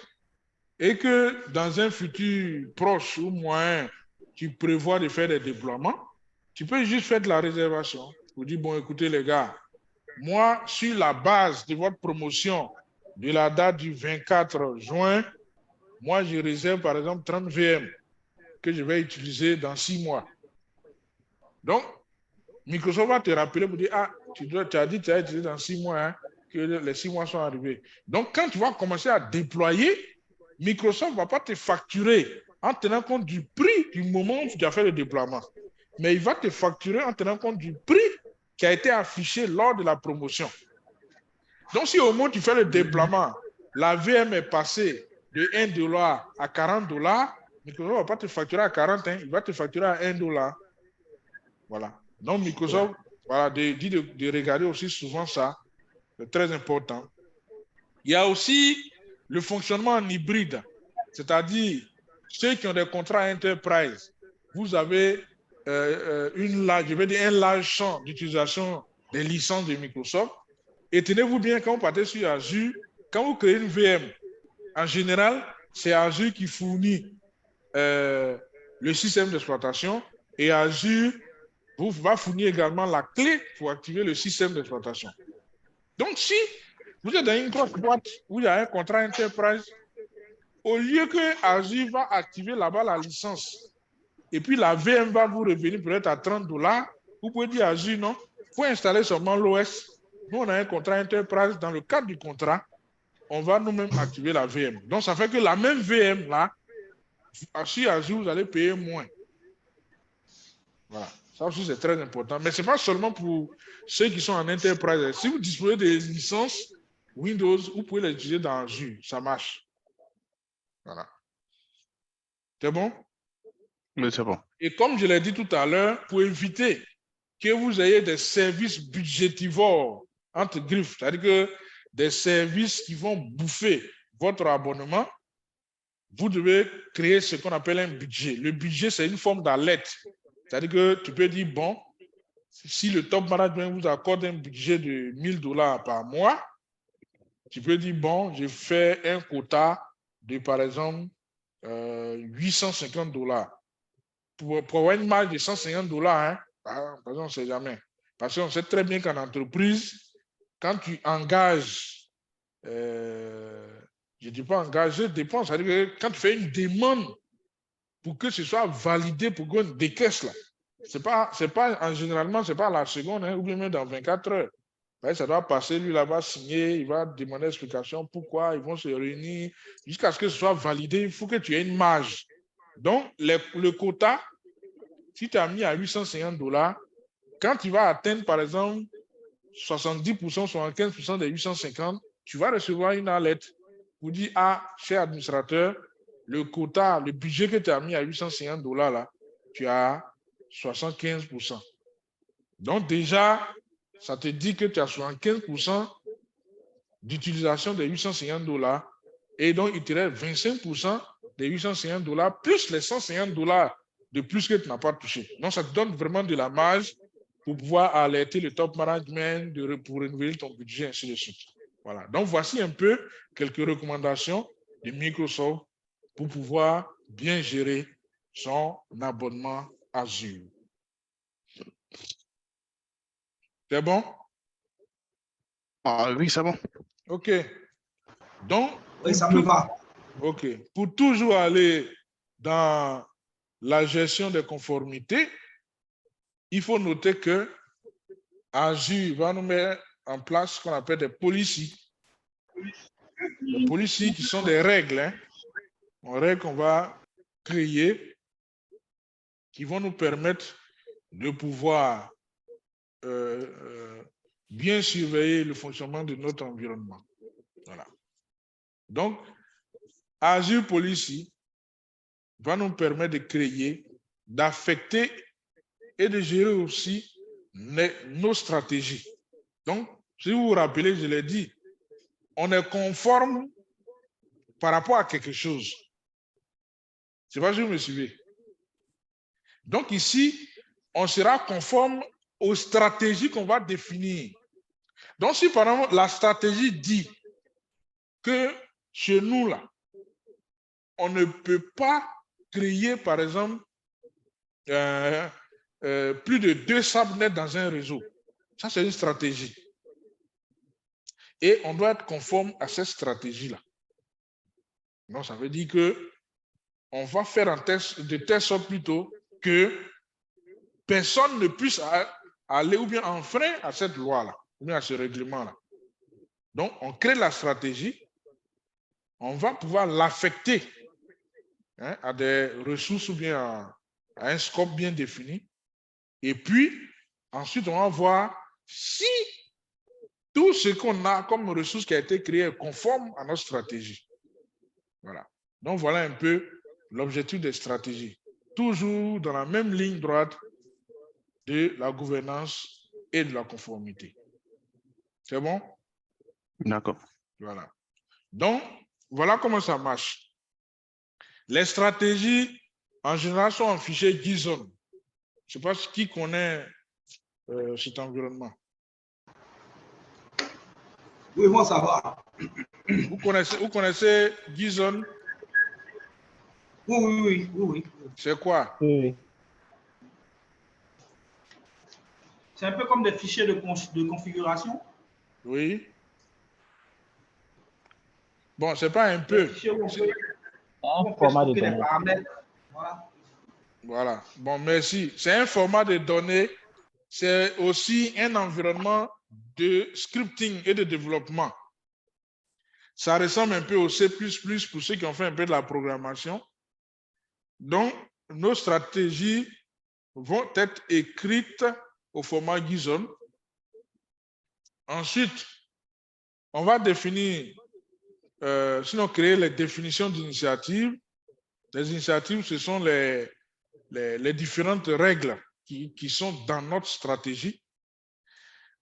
A: et que dans un futur proche ou moyen, tu prévois de faire des déploiements, tu peux juste faire de la réservation pour dire, bon, écoutez les gars, moi, sur la base de votre promotion de la date du 24 juin, moi, je réserve par exemple 30 VM que je vais utiliser dans 6 mois. Donc, Microsoft va te rappeler pour dire, ah, tu as dit que tu as utilisé dans 6 mois, hein, que les 6 mois sont arrivés. Donc, quand tu vas commencer à déployer, Microsoft ne va pas te facturer en tenant compte du prix du moment où tu as fait le déploiement. Mais il va te facturer en tenant compte du prix qui a été affiché lors de la promotion. Donc, si au moment où tu fais le déploiement, la VM est passée de $1 à $40, Microsoft ne va pas te facturer à 40, hein, il va te facturer à $1. Voilà. Donc, Microsoft, voilà, dit de regarder aussi souvent ça. C'est très important. Il y a aussi le fonctionnement en hybride, c'est-à-dire ceux qui ont des contrats enterprise. Vous avez un large champ d'utilisation des licences de Microsoft. Et tenez-vous bien, quand vous partez sur Azure, quand vous créez une VM, en général, c'est Azure qui fournit le système d'exploitation et Azure va fournir également la clé pour activer le système d'exploitation. Donc, si vous êtes dans une grosse boîte où il y a un contrat enterprise, au lieu que Azure va activer là-bas la licence et puis la VM va vous revenir peut-être à $30, vous pouvez dire à Azure, non, il faut installer seulement l'OS. Nous, on a un contrat enterprise. Dans le cadre du contrat, on va nous-mêmes activer la VM. Donc, ça fait que la même VM, là, sur Azure, vous allez payer moins. Voilà. Ça aussi, c'est très important. Mais ce n'est pas seulement pour ceux qui sont en enterprise. Si vous disposez des licences Windows, vous pouvez les utiliser dans Azure. Ça marche. Voilà. C'est bon?
C: Oui, c'est bon.
A: Et comme je l'ai dit tout à l'heure, pour éviter que vous ayez des services budgétivores entre griffes, c'est-à-dire que des services qui vont bouffer votre abonnement, vous devez créer ce qu'on appelle un budget. Le budget, c'est une forme d'alerte. C'est-à-dire que tu peux dire, bon, si le top management vous accorde un budget de $1000 par mois, tu peux dire, bon, je fais un quota de, par exemple, $850. Pour avoir une marge de $150, hein, par exemple, on ne sait jamais. Parce qu'on sait très bien qu'en entreprise, quand tu engages, je ne dis pas engager, dépense, c'est-à-dire que quand tu fais une demande pour que ce soit validé pour qu'on décaisse là, généralement, ce n'est pas à la seconde, hein, ou bien même dans 24 heures. Ça doit passer, lui là-bas, signer, il va demander explication pourquoi ils vont se réunir. Jusqu'à ce que ce soit validé, il faut que tu aies une marge. Donc, le quota, si tu as mis à $850, quand tu vas atteindre, par exemple, 70%, 75% des 850, tu vas recevoir une alerte pour dire, ah, cher administrateur, le quota, le budget que tu as mis à $850, là, tu as 75%. Donc, déjà, ça te dit que tu as 75% d'utilisation des $850 et donc il te reste 25% des 850 $, plus les 150 $ de plus que tu n'as pas touché. Donc, ça te donne vraiment de la marge pour pouvoir alerter le top management, pour renouveler ton budget, ainsi de suite. Voilà. Donc, voici un peu quelques recommandations de Microsoft pour pouvoir bien gérer son abonnement Azure. C'est bon?
C: Ah, oui, c'est bon.
A: OK. Donc,
B: Oui, ça me va.
A: OK. Pour toujours aller dans la gestion des conformités, il faut noter que Azure va nous mettre en place ce qu'on appelle des policies. Les policies qui sont des règles, hein, des règles qu'on va créer qui vont nous permettre de pouvoir bien surveiller le fonctionnement de notre environnement. Voilà. Donc, Azure Policy va nous permettre de créer, d'affecter et de gérer aussi nos stratégies. Donc, si vous vous rappelez, je l'ai dit, on est conforme par rapport à quelque chose. Je ne sais pas si vous me suivez. Donc ici, on sera conforme aux stratégies qu'on va définir. Donc si par exemple la stratégie dit que chez nous là, on ne peut pas créer par exemple plus de 2 subnets dans un réseau. Ça, c'est une stratégie. Et on doit être conforme à cette stratégie-là. Donc, ça veut dire que on va faire de telle sorte plutôt que personne ne puisse aller ou bien enfreindre à cette loi-là, ou bien à ce règlement-là. Donc, on crée la stratégie, on va pouvoir l'affecter à des ressources ou bien à un scope bien défini. Et puis, ensuite, on va voir si tout ce qu'on a comme ressource qui a été créé est conforme à notre stratégie. Voilà. Donc, voilà un peu l'objectif des stratégies. Toujours dans la même ligne droite de la gouvernance et de la conformité. C'est bon?
C: D'accord.
A: Voilà. Donc, voilà comment ça marche. Les stratégies, en général, sont en fichier JSON. Je ne sais pas qui connaît cet environnement.
B: Oui, moi, ça va.
A: Vous connaissez JSON?
B: Oui.
A: C'est quoi?
D: Oui.
B: C'est un peu comme des fichiers de configuration.
A: Oui. Bon, c'est pas un peu.
D: Un format de
B: les
D: données.
B: paramètres. Voilà.
A: Voilà. Bon, merci. C'est un format de données. C'est aussi un environnement de scripting et de développement. Ça ressemble un peu au C++ pour ceux qui ont fait un peu de la programmation. Donc, nos stratégies vont être écrites au format JSON. Ensuite, on va définir, sinon créer les définitions d'initiatives. Les initiatives, ce sont les différentes règles qui sont dans notre stratégie.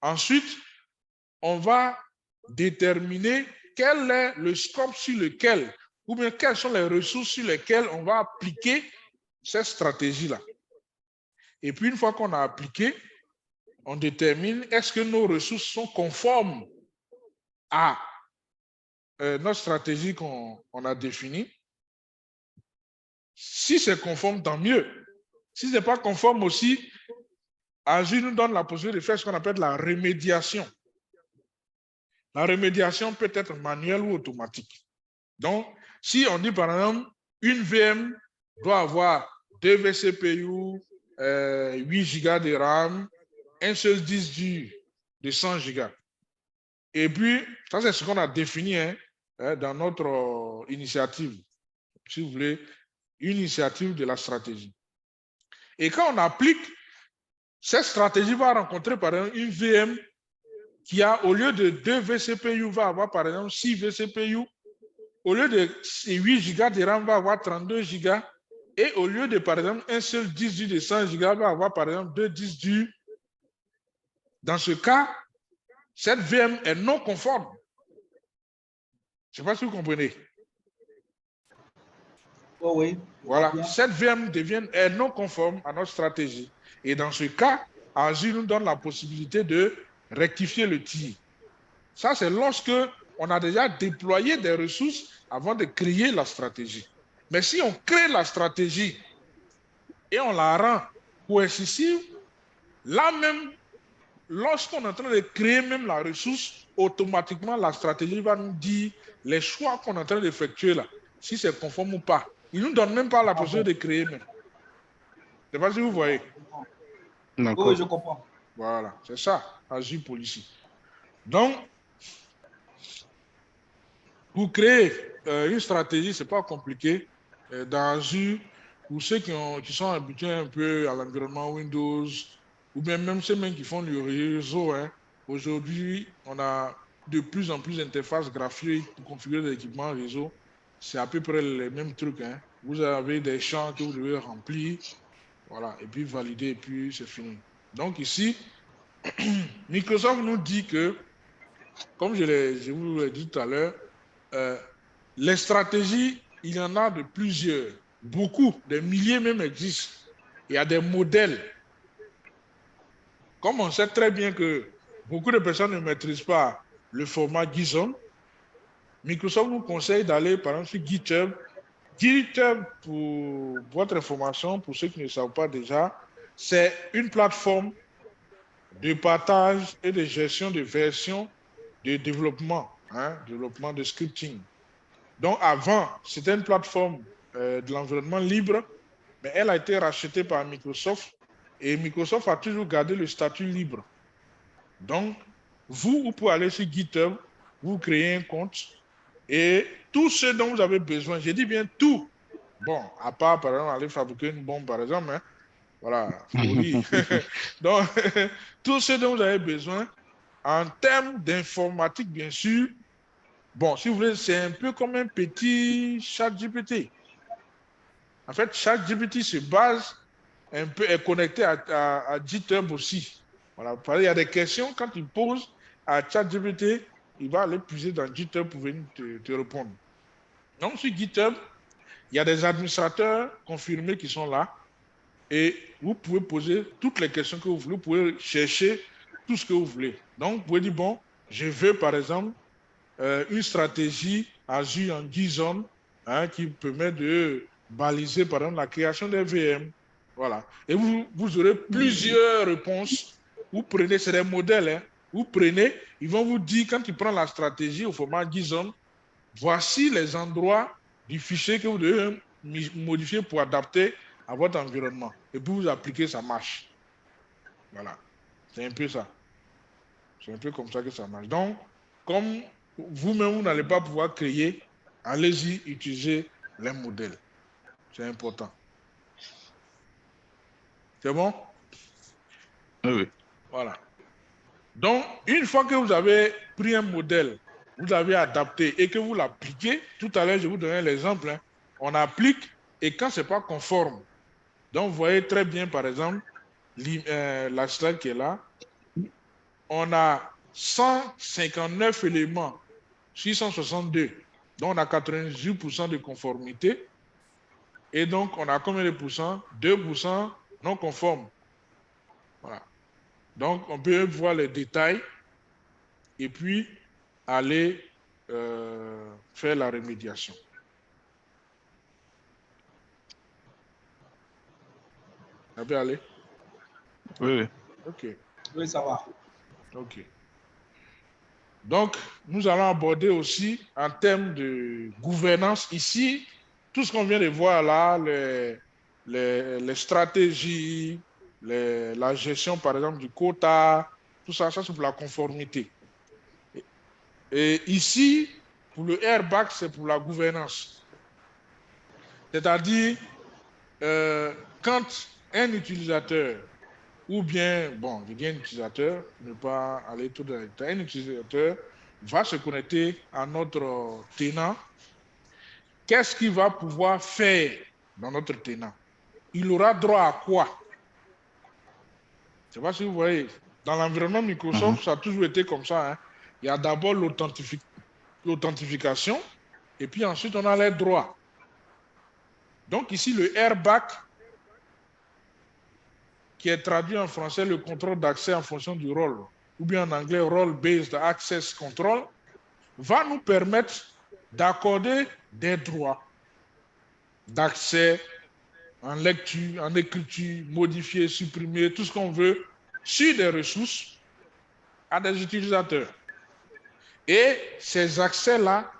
A: Ensuite, on va déterminer quel est le scope sur lequel, ou bien quelles sont les ressources sur lesquelles on va appliquer cette stratégie-là. Et puis, une fois qu'on a appliqué, on détermine est-ce que nos ressources sont conformes à notre stratégie qu'on a définie. Si c'est conforme, tant mieux. Si ce n'est pas conforme aussi, Azure nous donne la possibilité de faire ce qu'on appelle la remédiation. La remédiation peut être manuelle ou automatique. Donc, si on dit par exemple, une VM doit avoir 2 vCPU, 8 Go de RAM, un seul disque dur de 100 Go. Et puis, ça c'est ce qu'on a défini dans notre initiative, si vous voulez, une initiative de la stratégie. Et quand on applique, cette stratégie va rencontrer par exemple une VM qui a, au lieu de 2 vCPU, va avoir par exemple 6 vCPU, au lieu de 8 Go de RAM, va avoir 32 Go, et au lieu de par exemple un seul disque dur de 100 Go, va avoir par exemple 2 disques durs. Dans ce cas, cette VM est non conforme. Je ne sais pas si vous comprenez.
B: Oh oui.
A: Voilà,
B: Bien.
A: cette VM est non conforme à notre stratégie. Et dans ce cas, Azure nous donne la possibilité de rectifier le tir. Ça, c'est lorsque on a déjà déployé des ressources avant de créer la stratégie. Mais si on crée la stratégie et on la rend coercitive, là même, lorsqu'on est en train de créer même la ressource, automatiquement, la stratégie va nous dire les choix qu'on est en train d'effectuer là, si c'est conforme ou pas. Il ne nous donne même pas la possibilité de créer même. Je ne sais pas si vous voyez.
B: Oui,
C: D'accord.
B: je comprends.
A: Voilà, c'est ça, Azure Policy. Donc, pour créer une stratégie, ce n'est pas compliqué. Dans Azure, pour ceux qui sont habitués un peu à l'environnement Windows, ou bien même ceux même qui font du réseau, hein, aujourd'hui, on a de plus en plus d'interfaces graphiques pour configurer des équipements réseau. C'est à peu près les mêmes trucs. Hein. Vous avez des champs que vous devez remplir, voilà, et puis valider, et puis c'est fini. Donc ici, Microsoft nous dit que, comme je vous l'ai dit tout à l'heure, les stratégies, il y en a de plusieurs. Beaucoup, des milliers même existent. Il y a des modèles. Comme on sait très bien que beaucoup de personnes ne maîtrisent pas le format JSON, Microsoft nous conseille d'aller par exemple sur GitHub. GitHub, pour votre information, pour ceux qui ne savent pas déjà, c'est une plateforme de partage et de gestion de versions de développement, développement de scripting. Donc avant, c'était une plateforme de l'environnement libre, mais elle a été rachetée par Microsoft et Microsoft a toujours gardé le statut libre. Donc, vous pouvez aller sur GitHub, vous créez un compte et tout ce dont vous avez besoin, je dis bien tout, bon, à part par exemple aller fabriquer une bombe par exemple, hein, voilà, faut rire. Donc, tout ce dont vous avez besoin en termes d'informatique, bien sûr. Bon, si vous voulez, c'est un peu comme un petit ChatGPT. En fait, ChatGPT se base un peu, est connecté à GitHub aussi. Voilà, il y a des questions, quand il pose à ChatGPT, il va aller puiser dans GitHub pour venir te répondre. Donc, sur GitHub, il y a des administrateurs confirmés qui sont là et vous pouvez poser toutes les questions que vous voulez. Vous pouvez chercher tout ce que vous voulez. Donc, vous pouvez dire, bon, je veux, par exemple, une stratégie Azure en JSON qui permet de baliser, par exemple, la création des VM. Voilà. Et vous aurez plusieurs réponses. Vous prenez, c'est des modèles. Hein. Vous prenez, ils vont vous dire, quand tu prends la stratégie au format JSON, voici les endroits du fichier que vous devez modifier pour adapter à votre environnement. Et puis vous appliquez, ça marche. Voilà. C'est un peu ça. C'est un peu comme ça que ça marche. Donc, comme vous-même, vous n'allez pas pouvoir créer, allez-y, utilisez les modèles. C'est important. C'est bon?
C: Oui, oui.
A: Voilà. Donc, une fois que vous avez pris un modèle, vous l'avez adapté et que vous l'appliquez, tout à l'heure, je vous donnais l'exemple, hein, on applique et quand ce n'est pas conforme. Donc, vous voyez très bien, par exemple, la slide qui est là, on a 159 éléments, 662. Donc, on a 98% de conformité. Et donc, on a combien de pourcents? 2% non conformes. Voilà. Donc, on peut voir les détails et puis aller faire la remédiation. Ça peut aller?
C: Oui, oui.
A: OK.
B: Oui, ça va.
A: OK. Donc, nous allons aborder aussi en termes de gouvernance ici, tout ce qu'on vient de voir là, les stratégies, la gestion par exemple du quota, tout ça, ça c'est pour la conformité. Et ici, pour le airbag, c'est pour la gouvernance. C'est-à-dire, quand un utilisateur, ou bien, bon, je dis un utilisateur, ne pas aller tout dans les détails, un utilisateur va se connecter à notre tenant, qu'est-ce qu'il va pouvoir faire dans notre tenant? Il aura droit à quoi? Je ne sais pas si vous voyez. Dans l'environnement Microsoft, ça a toujours été comme ça. Hein. Il y a d'abord l'authentification et puis ensuite on a les droits. Donc ici, le RBAC, qui est traduit en français le contrôle d'accès en fonction du rôle, ou bien en anglais Role Based Access Control, va nous permettre d'accorder des droits d'accès en lecture, en écriture, modifier, supprimer, tout ce qu'on veut sur des ressources à des utilisateurs. Et ces accès-là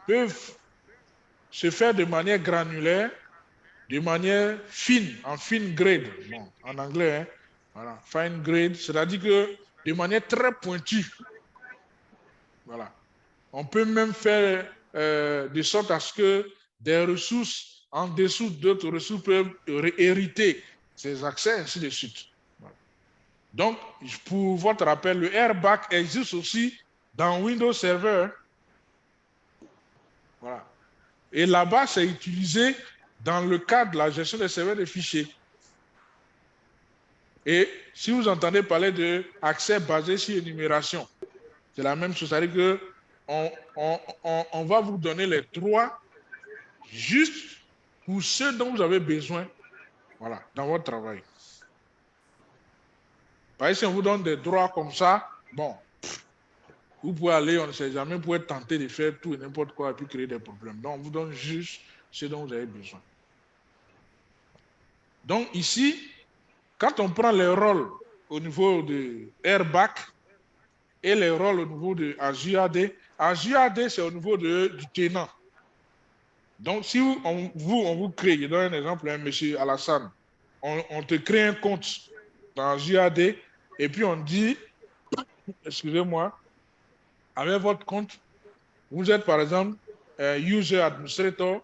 A: peuvent se faire de manière granulaire, de manière fine, en fine grade, bon, en anglais, hein, voilà, fine grade, c'est-à-dire que de manière très pointue. Voilà. On peut même faire de sorte à ce que des ressources en dessous d'autres ressources peuvent hériter ces accès, ainsi de suite. Voilà. Donc, pour votre rappel, le RBAC existe aussi dans Windows Server. Voilà. Et là-bas, c'est utilisé dans le cadre de la gestion des serveurs de fichiers. Et si vous entendez parler d'accès basé sur énumération, c'est la même chose. C'est-à-dire qu'on va vous donner les droits juste pour ce dont vous avez besoin, voilà, dans votre travail. Par exemple, si on vous donne des droits comme ça, bon, vous pouvez aller, on ne sait jamais, vous pouvez tenter de faire tout et n'importe quoi et puis créer des problèmes. Donc, on vous donne juste ce dont vous avez besoin. Donc, ici, quand on prend les rôles au niveau de RBAC et les rôles au niveau de Azure AD, c'est au niveau du tenant. Donc, si on vous crée, je donne un exemple, hein, monsieur Alassane, on te crée un compte dans Azure AD et puis on dit, excusez-moi, avec votre compte, vous êtes par exemple user administrator,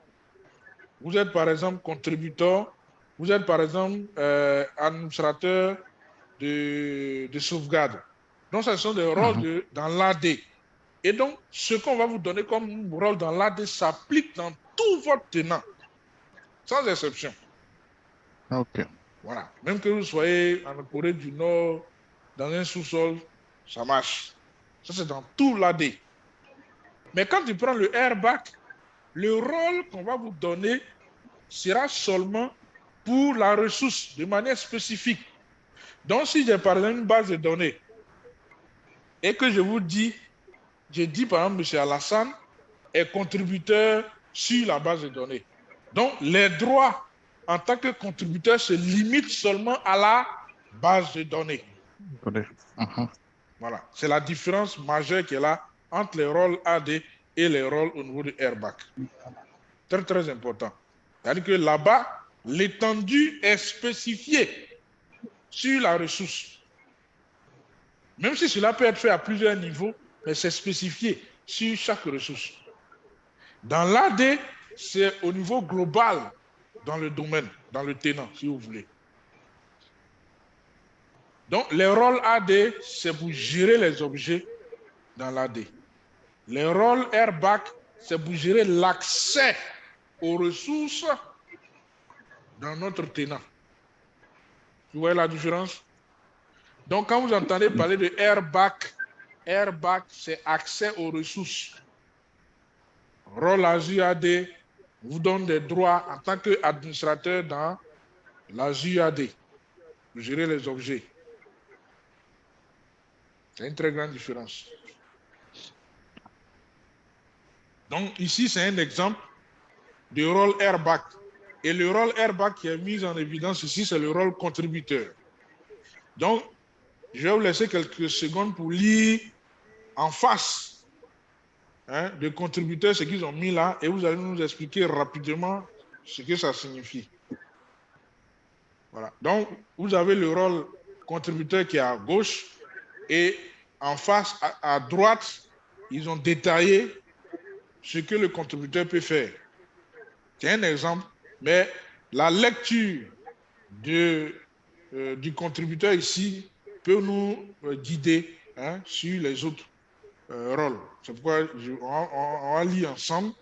A: vous êtes par exemple contributeur, vous êtes par exemple administrateur de sauvegarde. Donc, ce sont des rôles dans l'AD. Et donc, ce qu'on va vous donner comme rôle dans l'AD s'applique dans tout votre tenant, sans exception.
C: OK.
A: Voilà. Même que vous soyez en Corée du Nord, dans un sous-sol, ça marche. Ça, c'est dans tout l'AD. Mais quand tu prends le RBAC, le rôle qu'on va vous donner sera seulement pour la ressource, de manière spécifique. Donc, si j'ai par exemple une base de données et que je vous dis, j'ai dit par exemple, M. Alassane est contributeur sur la base de données. Donc, les droits en tant que contributeur se limitent seulement à la base de données. Voilà, c'est la différence majeure qu'il y a là entre les rôles AD et les rôles au niveau du RBAC. Très, très important. C'est-à-dire que là-bas, l'étendue est spécifiée sur la ressource. Même si cela peut être fait à plusieurs niveaux, mais c'est spécifié sur chaque ressource. Dans l'AD, c'est au niveau global dans le domaine, dans le tenant, si vous voulez. Donc, les rôles AD, c'est pour gérer les objets dans l'AD. Les rôles RBAC, c'est pour gérer l'accès aux ressources dans notre tenant. Vous voyez la différence? Donc, quand vous entendez parler de RBAC, RBAC, c'est accès aux ressources. Rôle Azure AD vous donne des droits en tant qu'administrateur dans l'Azure AD pour gérer les objets. C'est une très grande différence. Donc, ici, c'est un exemple de rôle RBAC. Et le rôle RBAC qui est mis en évidence ici, c'est le rôle contributeur. Donc, je vais vous laisser quelques secondes pour lire en face de contributeurs ce qu'ils ont mis là et vous allez nous expliquer rapidement ce que ça signifie. Voilà. Donc, vous avez le rôle contributeur qui est à gauche et en face, à droite, ils ont détaillé ce que le contributeur peut faire. C'est un exemple, mais la lecture du contributeur ici peut nous guider sur les autres rôles. C'est pourquoi on va lire ensemble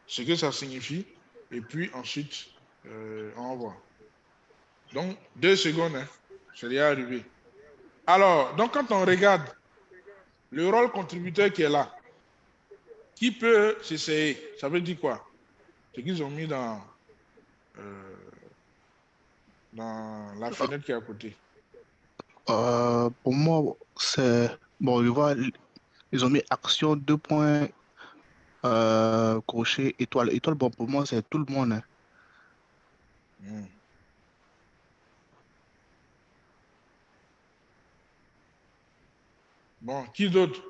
A: ce que ça signifie et puis ensuite on va voir. Donc, 2 secondes, c'est déjà arrivé. Alors, donc quand on regarde le rôle contributeur qui est là, qui peut s'essayer? Ça veut dire quoi? Ce qu'ils ont mis dans dans la fenêtre qui est à côté.
C: Pour moi, c'est... Bon, je vois, ils ont mis action, 2 points, crochet, étoile. Étoile, bon, pour moi, c'est tout le monde, hein.
A: Bon, qui d'autre?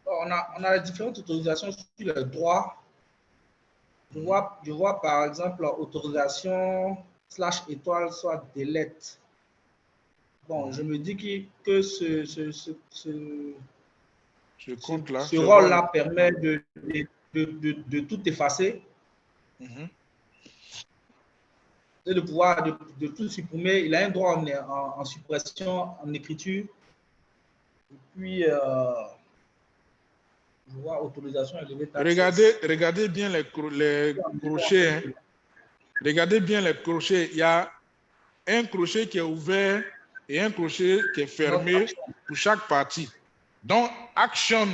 B: On a différentes autorisations sur les droits. Je vois par exemple autorisation / étoile soit delete. Bon, je me dis que ce
A: compte-là,
B: ce rôle-là permet de tout effacer. Et de pouvoir de tout supprimer. Il a un droit en suppression, en écriture. Et puis, je vois autorisation et delete access.
A: Regardez bien les crochets. Hein. Regardez bien les crochets. Il y a un crochet qui est ouvert et un crochet qui est fermé pour chaque partie. Donc, actions,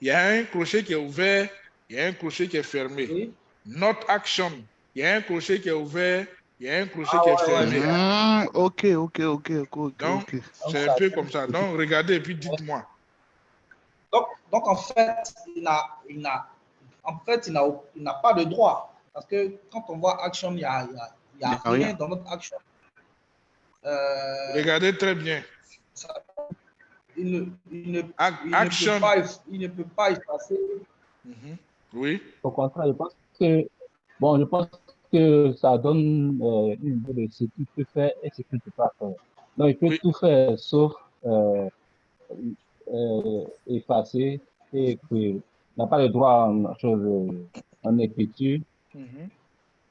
A: il y a un crochet qui est ouvert, il y a un crochet qui est fermé.
B: Oui.
A: Not action, il y a un crochet qui est ouvert, il y a un crochet qui est fermé.
C: Ok.
A: Donc, c'est un peu comme ça. Donc, regardez et puis dites-moi.
B: Donc en fait, il n'a pas de droit. Parce que quand on voit action, il n'y a rien dans notre action.
A: Regardez très bien.
B: Il ne peut pas effacer.
A: Oui.
D: Au contraire, je pense que, ça donne une idée de ce qu'il peut faire et ce qu'il ne peut pas faire. Donc, il peut tout faire sauf effacer et écrire. Il n'a pas le droit en chose en écriture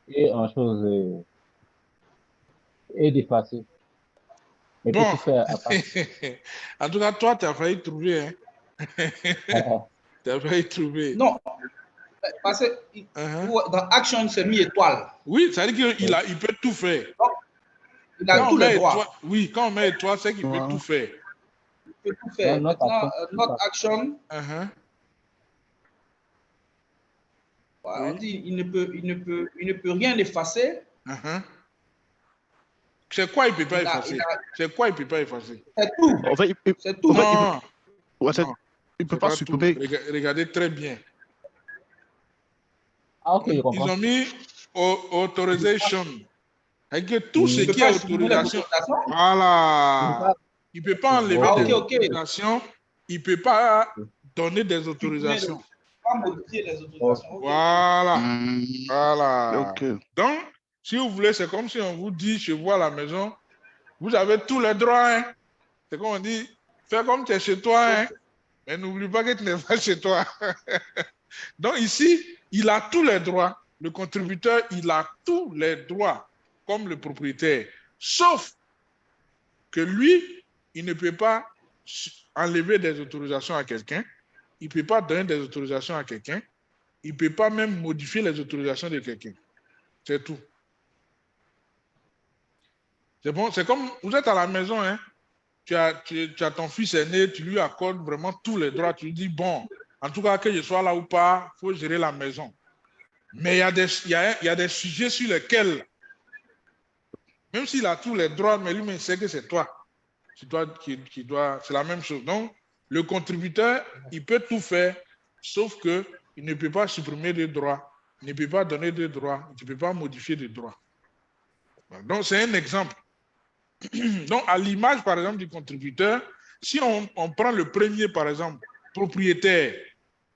D: et en chose et d'effacer. Mais
A: Bon,
D: peut tout faire à part.
A: en tout cas, toi, tu as failli trouver. Hein? Tu as failli trouver.
B: Non, parce que dans action, c'est mis étoile.
A: Oui, ça veut dire qu'il peut tout faire.
B: Il a tous les droits.
A: Oui, quand on met étoile, c'est qu'il peut tout faire.
B: Il peut tout faire.
D: Non,
B: maintenant, notre action, on dit, il ne peut rien effacer.
A: C'est quoi il ne peut pas effacer? C'est quoi il ne peut pas effacer?
B: C'est tout.
C: En fait,
B: c'est tout.
A: Non,
C: il ne peut pas supprimer.
A: Regardez très bien.
D: Ah, ok, je comprends.
A: Ils ont mis authorization. Avec tout ce qui est autorisation. Voilà. Il ne peut pas enlever des autorisations. Il ne peut pas donner des autorisations.
B: Pas modifier les autorisations.
A: Voilà. Voilà.
C: Ok.
A: Donc, si vous voulez, c'est comme si on vous dit chez vous à la maison, vous avez tous les droits. Hein? C'est comme on dit, fais comme tu es chez toi. Hein? Mais n'oublie pas que tu n'es pas chez toi. Donc ici, il a tous les droits. Le contributeur, il a tous les droits comme le propriétaire. Sauf que lui, il ne peut pas enlever des autorisations à quelqu'un. Il ne peut pas donner des autorisations à quelqu'un. Il ne peut pas même modifier les autorisations de quelqu'un. C'est tout. C'est bon, c'est comme vous êtes à la maison, hein? Tu as ton fils aîné, tu lui accordes vraiment tous les droits. Tu lui dis, bon, en tout cas, que je sois là ou pas, il faut gérer la maison. Mais il y a des sujets sur lesquels, même s'il a tous les droits, mais lui-même sait que c'est toi. C'est toi qui dois. C'est la même chose. Donc, le contributeur, il peut tout faire, sauf qu'il ne peut pas supprimer des droits, il ne peut pas donner des droits, il ne peut pas modifier des droits. Donc, c'est un exemple. Donc, à l'image, par exemple, du contributeur, si on prend le premier, par exemple, propriétaire,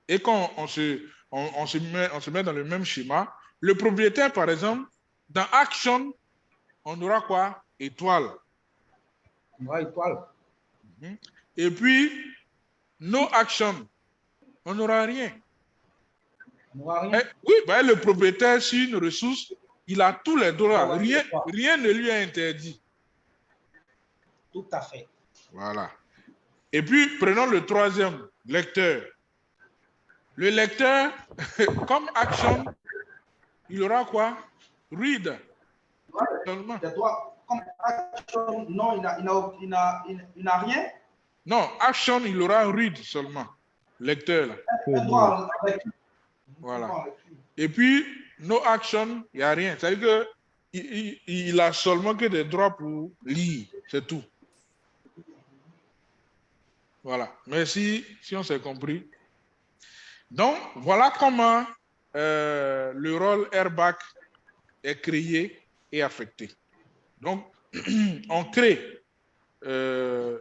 A: et quand on se met dans le même schéma, le propriétaire, par exemple, dans Action, on aura quoi? Étoile.
B: On aura étoile.
A: Et puis, No Action, on n'aura rien.
B: On n'aura rien.
A: Oui, le propriétaire, sur une ressource, il a tous les droits. Rien ne lui est interdit.
B: Tout à fait.
A: Voilà. Et puis, prenons le troisième, lecteur. Le lecteur, comme action, il aura quoi? Read. Seulement.
B: Comme action, non, il n'a rien.
A: Non, action, il aura read seulement. Lecteur. Là.
B: Un droit à lecture.
A: Voilà. Et puis, no action, il n'y a rien. C'est-à-dire qu'il a seulement que des droits pour lire, c'est tout. Voilà. Merci si on s'est compris. Donc, voilà comment le rôle airbag est créé et affecté. Donc, on crée, on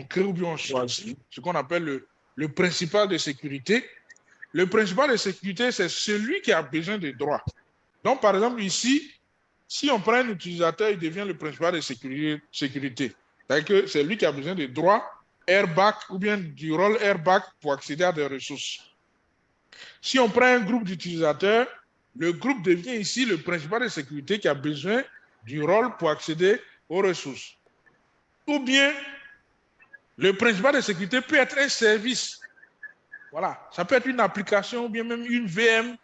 A: crée ou bien on choisit ce qu'on appelle le principal de sécurité. Le principal de sécurité, c'est celui qui a besoin de droits. Donc, par exemple, ici, si on prend un utilisateur, il devient le principal de sécurité. C'est-à-dire que c'est lui qui a besoin de droits airbag ou bien du rôle airbag pour accéder à des ressources. Si on prend un groupe d'utilisateurs, le groupe devient ici le principal de sécurité qui a besoin du rôle pour accéder aux ressources. Ou bien, le principal de sécurité peut être un service. Voilà, ça peut être une application ou bien même une VM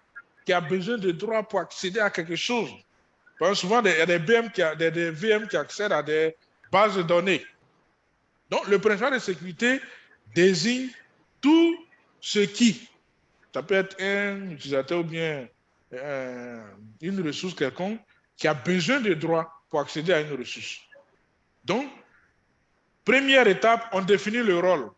A: qui a besoin de droits pour accéder à quelque chose. Parce que souvent, il y a des VM qui accèdent à des bases de données. Donc, le principal de sécurité désigne tout ce qui, ça peut être un utilisateur ou bien une ressource quelconque qui a besoin de droits pour accéder à une ressource. Donc, première étape, on définit le rôle.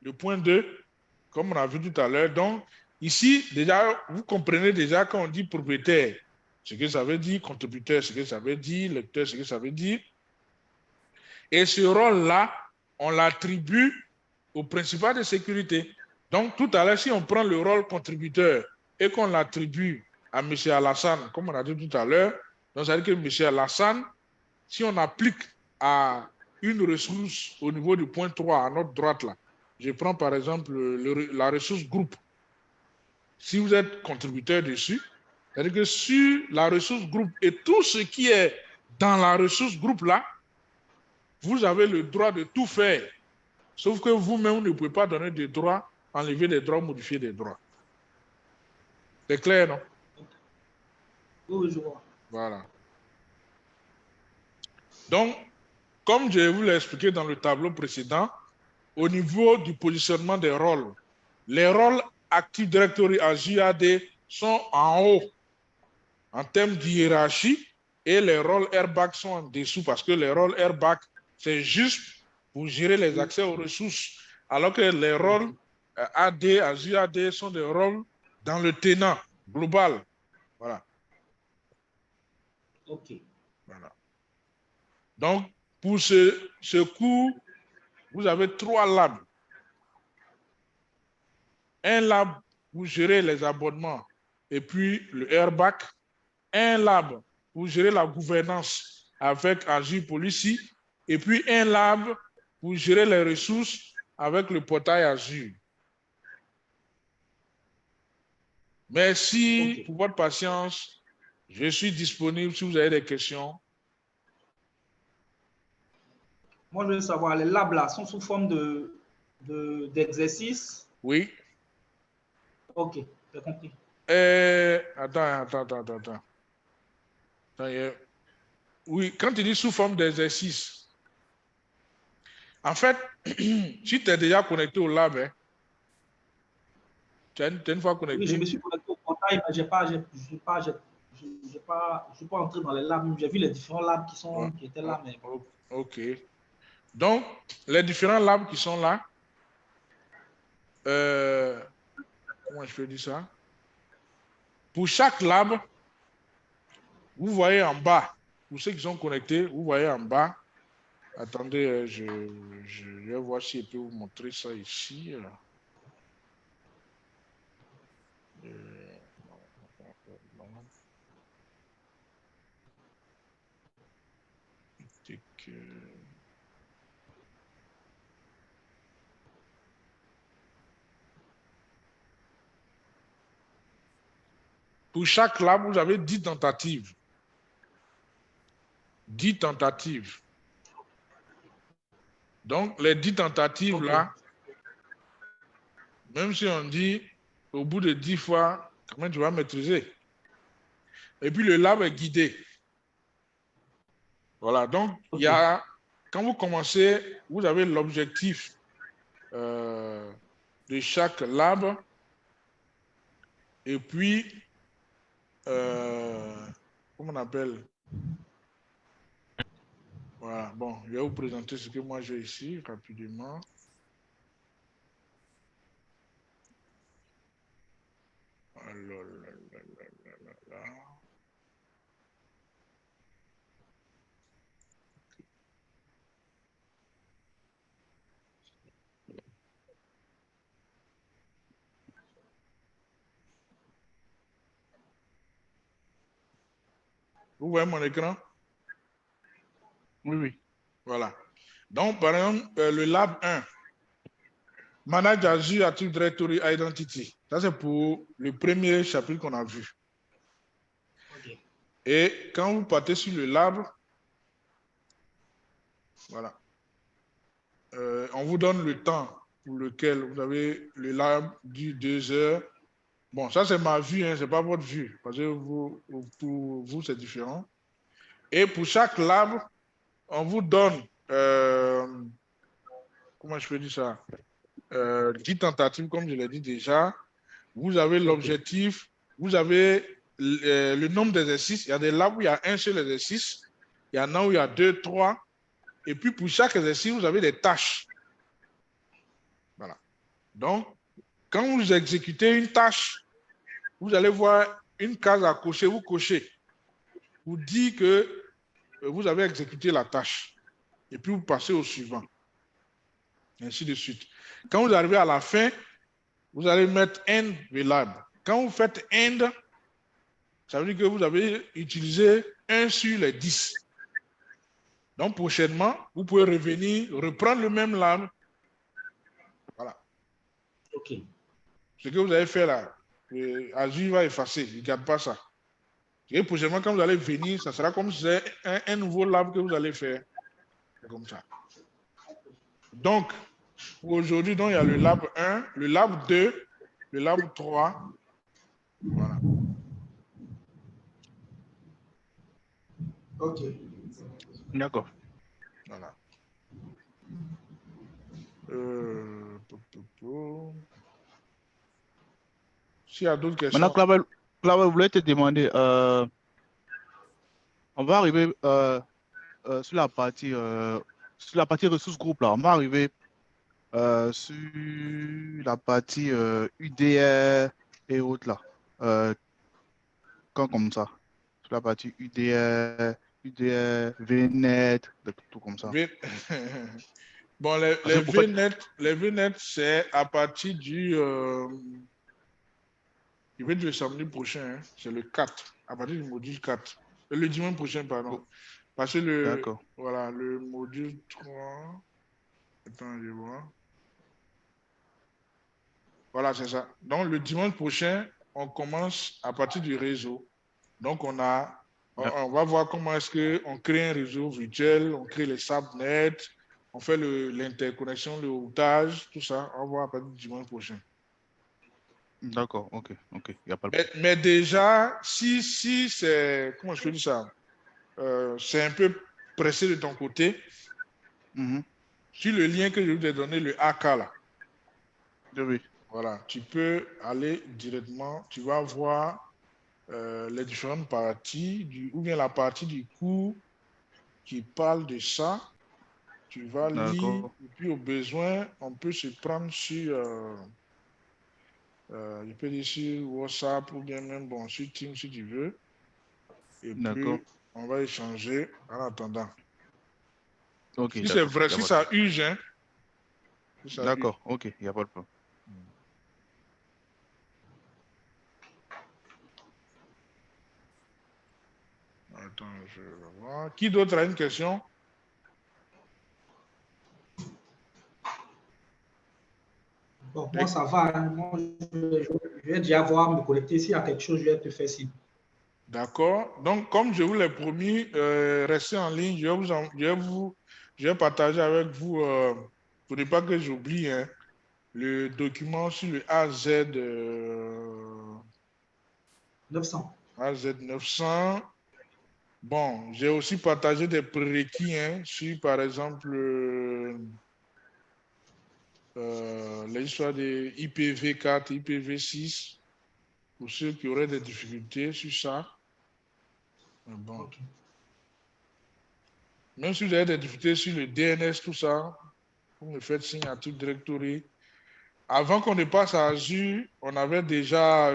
A: Le point 2, comme on a vu tout à l'heure. Donc, ici, déjà, vous comprenez déjà quand on dit propriétaire, ce que ça veut dire, contributeur, ce que ça veut dire, lecteur, ce que ça veut dire. Et ce rôle-là, on l'attribue au principal de sécurité. Donc, tout à l'heure, si on prend le rôle contributeur et qu'on l'attribue à M. Alassane, comme on a dit tout à l'heure, donc ça veut dire que M. Alassane, si on applique à une ressource au niveau du point 3 à notre droite, là, je prends par exemple la ressource groupe. Si vous êtes contributeur dessus, c'est-à-dire que sur la ressource groupe et tout ce qui est dans la ressource groupe là, vous avez le droit de tout faire. Sauf que vous-même, vous ne pouvez pas donner des droits, enlever des droits, modifier des droits. C'est clair, non?
B: Oui, je vois.
A: Voilà. Donc, comme je vous l'ai expliqué dans le tableau précédent, au niveau du positionnement des rôles, les rôles Active Directory à JAD sont en haut en termes de hiérarchie et les rôles airbag sont en dessous parce que les rôles airbag, c'est juste pour gérer les accès aux ressources, alors que les rôles AD, à JAD sont des rôles dans le tenant global. Voilà.
B: OK.
A: Voilà. Donc, pour ce cours, vous avez 3 labs. Un lab pour gérer les abonnements et puis le airbag. Un lab pour gérer la gouvernance avec Agile Policy. Et puis un lab pour gérer les ressources avec le portail Azure. Merci pour votre patience. Je suis disponible si vous avez des questions.
B: Moi, je veux savoir, les labs là sont sous forme d'exercices?
A: Oui.
B: OK, j'ai compris.
A: Attends. Oui, quand tu dis sous forme d'exercice, en fait, si tu es déjà connecté au lab, hein, tu es une fois connecté.
B: Oui, je me suis connecté au portail, mais je ne suis pas entré dans les labs. J'ai vu les différents labs qui étaient là. Mais...
A: OK. Donc, les différents labs qui sont là, comment je peux dire ça? Pour chaque lab, vous voyez en bas, pour ceux qui sont connectés, vous voyez en bas. Attendez, je vais voir si je peux vous montrer ça ici. Pour chaque lab, vous avez 10 tentatives. 10 tentatives. Donc, les 10 tentatives là, même si on dit au bout de 10 fois, comment tu vas maîtriser? Et puis, le lab est guidé. Voilà, donc, il y a, quand vous commencez, vous avez l'objectif de chaque lab. Et puis, comment on appelle? Voilà, bon, je vais vous présenter ce que moi j'ai ici rapidement. Alors, là. Vous voyez mon écran?
C: Oui, oui.
A: Voilà. Donc, par exemple, le Lab 1, Manage Azure Active Directory Identity. Ça, c'est pour le premier chapitre qu'on a vu.
B: Ok.
A: Et quand vous partez sur le Lab, voilà, on vous donne le temps pour lequel vous avez le Lab du 2 heures. Bon, ça, c'est ma vue, hein, ce n'est pas votre vue, parce que pour vous, c'est différent. Et pour chaque Lab, on vous donne, comment je peux dire ça, 10 tentatives, comme je l'ai dit déjà. Vous avez l'objectif, vous avez le nombre d'exercices. Il y a des labs où il y a un seul exercice. Il y en a où il y a 2, 3. Et puis pour chaque exercice, vous avez des tâches. Voilà. Donc, quand vous exécutez une tâche, vous allez voir une case à cocher, vous cochez. Vous dites que vous avez exécuté la tâche. Et puis vous passez au suivant. Ainsi de suite. Quand vous arrivez à la fin, vous allez mettre end the lab. Quand vous faites end, ça veut dire que vous avez utilisé 1 sur les 10. Donc, prochainement, vous pouvez revenir, reprendre le même lab. Voilà.
B: Ok.
A: Ce que vous avez fait là, Azure va effacer. Il ne garde pas ça. Et prochainement, quand vous allez venir, ça sera comme si c'était un nouveau lab que vous allez faire. C'est comme ça. Donc, pour aujourd'hui, il y a le lab 1, le lab 2, le lab 3. Voilà.
B: Ok.
C: D'accord.
A: Voilà. S'il y a d'autres
C: Maintenant,
A: questions.
C: Clavel, je voulais te demander, on va arriver sur la partie ressources groupes là. On va arriver sur la partie UDR et autres là. Quand comme ça. Sur la partie UDR, VNet, tout comme ça.
A: Bon, les VNet, c'est à partir du... il va être le samedi prochain, hein, c'est le 4, à partir du module 4. Le dimanche prochain, pardon.
C: Oh,
A: Parce que
C: d'accord.
A: voilà, le module 3... Attends, je vois. Voilà, c'est ça. Donc, le dimanche prochain, on commence à partir du réseau. Donc, on va voir comment est-ce qu'on crée un réseau virtuel, on crée les subnets, on fait l'interconnexion, le routage, tout ça. On va voir à partir du dimanche prochain.
C: D'accord, ok, il n'y a pas de problème.
A: Mais déjà, si c'est, comment je peux dire ça, c'est un peu pressé de ton côté, sur le lien que je vous ai donné, le AK là,
C: Oui.
A: voilà, tu peux aller directement, tu vas voir les différentes parties, ou bien la partie du cours qui parle de ça. Tu vas lire,
C: D'accord.
A: et puis au besoin, on peut se prendre sur, je peux dire sur WhatsApp ou bien même bon, sur Teams si tu veux. Et
C: D'accord.
A: puis, on va échanger en attendant.
C: Ok,
A: Si c'est
C: d'accord.
A: vrai, si ça urge, hein, si ça urge.
C: D'accord, ok, il n'y a pas de problème.
A: Attends, je vais voir. Qui d'autre a une question?
B: Bon, moi, ça va. Hein. Moi, je vais déjà voir me connecter. S'il y a quelque chose, je vais te faire signe.
A: D'accord. Donc, comme je vous l'ai promis, restez en ligne. Je vais partager avec vous, pour ne pas que j'oublie, hein, le document sur le AZ,
B: 900.
A: AZ 900. Bon, j'ai aussi partagé des prérequis, hein, sur, par exemple, l'histoire des IPv4, IPv6. pour ceux qui auraient des difficultés sur ça. Mais bon.
B: Ok.
A: Même si vous avez des difficultés sur le DNS, tout ça, vous me faites signe à tout directory. Avant qu'on ne passe à Azure, on avait déjà,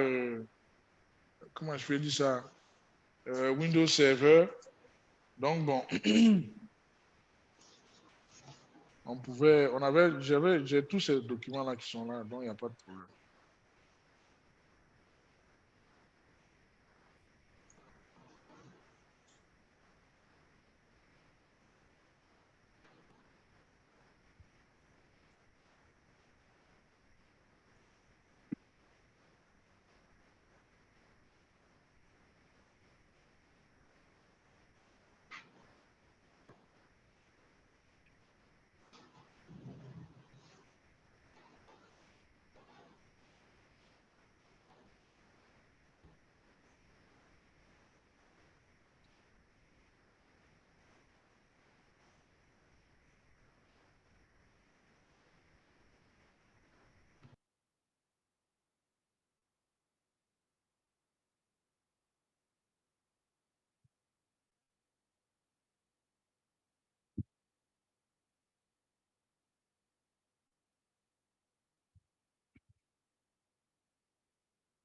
A: comment je peux dire ça, Windows Server. Donc bon, j'ai tous ces documents-là qui sont là, donc il n'y a pas de problème.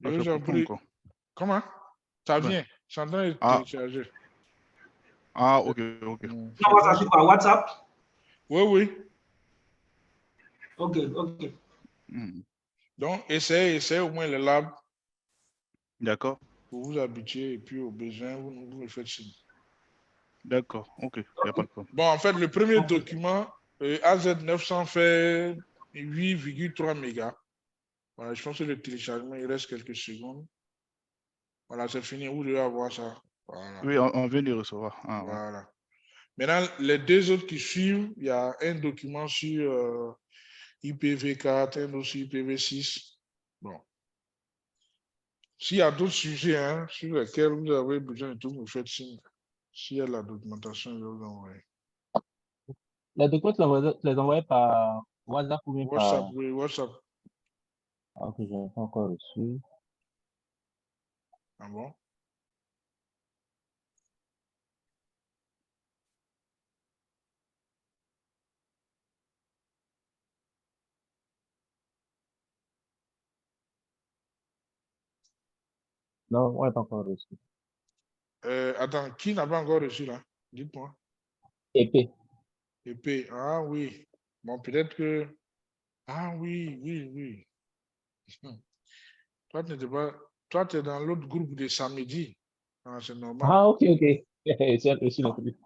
C: Ah,
A: Oui,
C: je
A: j'ai
C: comprends
A: pris.
C: encore.
A: Comment? Ça
C: Ouais.
A: vient. C'est en train de
C: Ah,
A: télécharger.
C: ok, ok.
A: Mm,
B: Tu envoies ça sur quoi? WhatsApp?
A: Oui, oui.
B: Ok, ok.
C: Hmm.
A: Donc, essayez au moins le lab
C: D'accord,
A: pour vous habituer et puis au besoin, vous me faites signe.
C: d'accord, ok, il n'y a pas de problème.
A: Bon, en fait, le premier
B: Ok.
A: document, AZ900 fait 8,3 mégas. Voilà, je pense que le téléchargement, il reste quelques secondes. Voilà, c'est fini. Vous devez avoir ça. Voilà.
C: Oui, on vient de recevoir. Ah, ouais.
A: Voilà. Maintenant, les deux autres qui suivent, il y a un document sur IPv4, un autre sur IPv6. Bon. S'il y a d'autres sujets sur lesquels vous avez besoin de tout, vous faites signe. S'il y a la documentation, je vais vous envoyer.
D: Les documents, tu les envoies par WhatsApp ou bien
A: WhatsApp,
D: par...
A: oui, WhatsApp.
D: Ah, ok, je n'ai pas encore reçu.
A: Ah bon?
D: Non, on n'a pas encore reçu.
A: Attends, qui n'a pas encore reçu là? Dites-moi.
D: Épée.
A: EP, ah oui. Bon, peut-être que. Ah oui, oui, oui. Toi, tu n'étais pas. Toi, tu es dans l'autre groupe de samedi. Ah, c'est normal.
D: Ah, ok, ok. J'ai reçu le truc.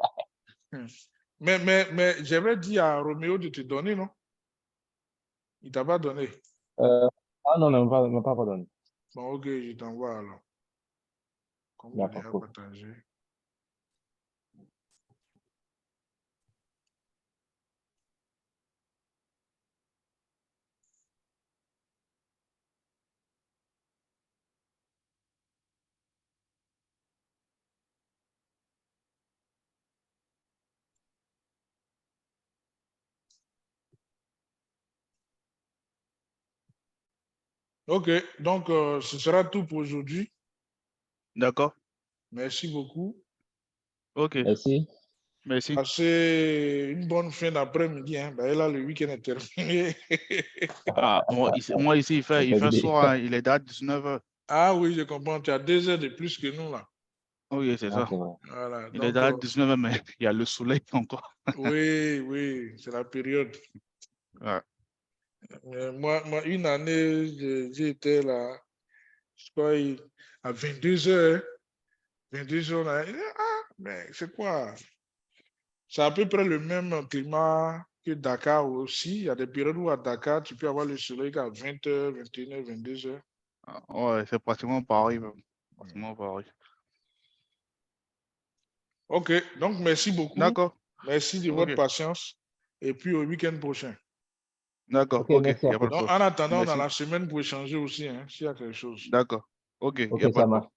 A: Mais j'avais dit à Roméo de te donner, non? Il t'a pas donné.
D: Ah non, non, il ne m'a pas encore donné.
A: Bon, ok, je t'envoie alors. Comme j'ai
D: D'accord,
A: déjà
D: cool.
A: partagé. Ok, donc ce sera tout pour aujourd'hui.
C: D'accord,
A: Merci beaucoup.
C: ok,
D: Merci.
C: merci.
A: Passez une bonne fin d'après-midi. Ben, là, le week-end est terminé.
C: Ah, moi ici, il fait
D: Terminé.
C: soir, hein, il est à 19h.
A: Ah oui, je comprends. Tu as 2 heures de plus que nous, là.
C: Oui, c'est
D: Ah,
C: ça.
D: c'est vrai.
A: Voilà.
C: Il est
A: Donc,
C: à 19h, mais il y a le soleil encore.
A: oui, oui, c'est la période.
C: Ouais.
A: Moi, une année, j'étais là, je crois, à 22 heures. 22 heures, là. Ah, mais c'est quoi? C'est à peu près le même climat que Dakar aussi. Il y a des périodes où à Dakar, tu peux avoir le soleil à 20 heures, 21 heures, 22 heures.
C: Ah, ouais, c'est pratiquement pareil, même. Pratiquement pareil.
A: Ok, donc merci beaucoup.
C: D'accord,
A: Merci de votre
C: ok,
A: patience. Et puis au week-end prochain.
C: d'accord,
D: Ok,
C: ok, il
D: merci
C: n'y
D: à
C: a pas
D: toi.
C: de
A: Donc,
C: problème.
A: en attendant, on a
C: Merci,
A: la semaine pour échanger aussi, s'il y a quelque chose.
C: d'accord, ok, il n'y
D: Ok,
C: a pas
D: ça
C: de problème.
D: marche.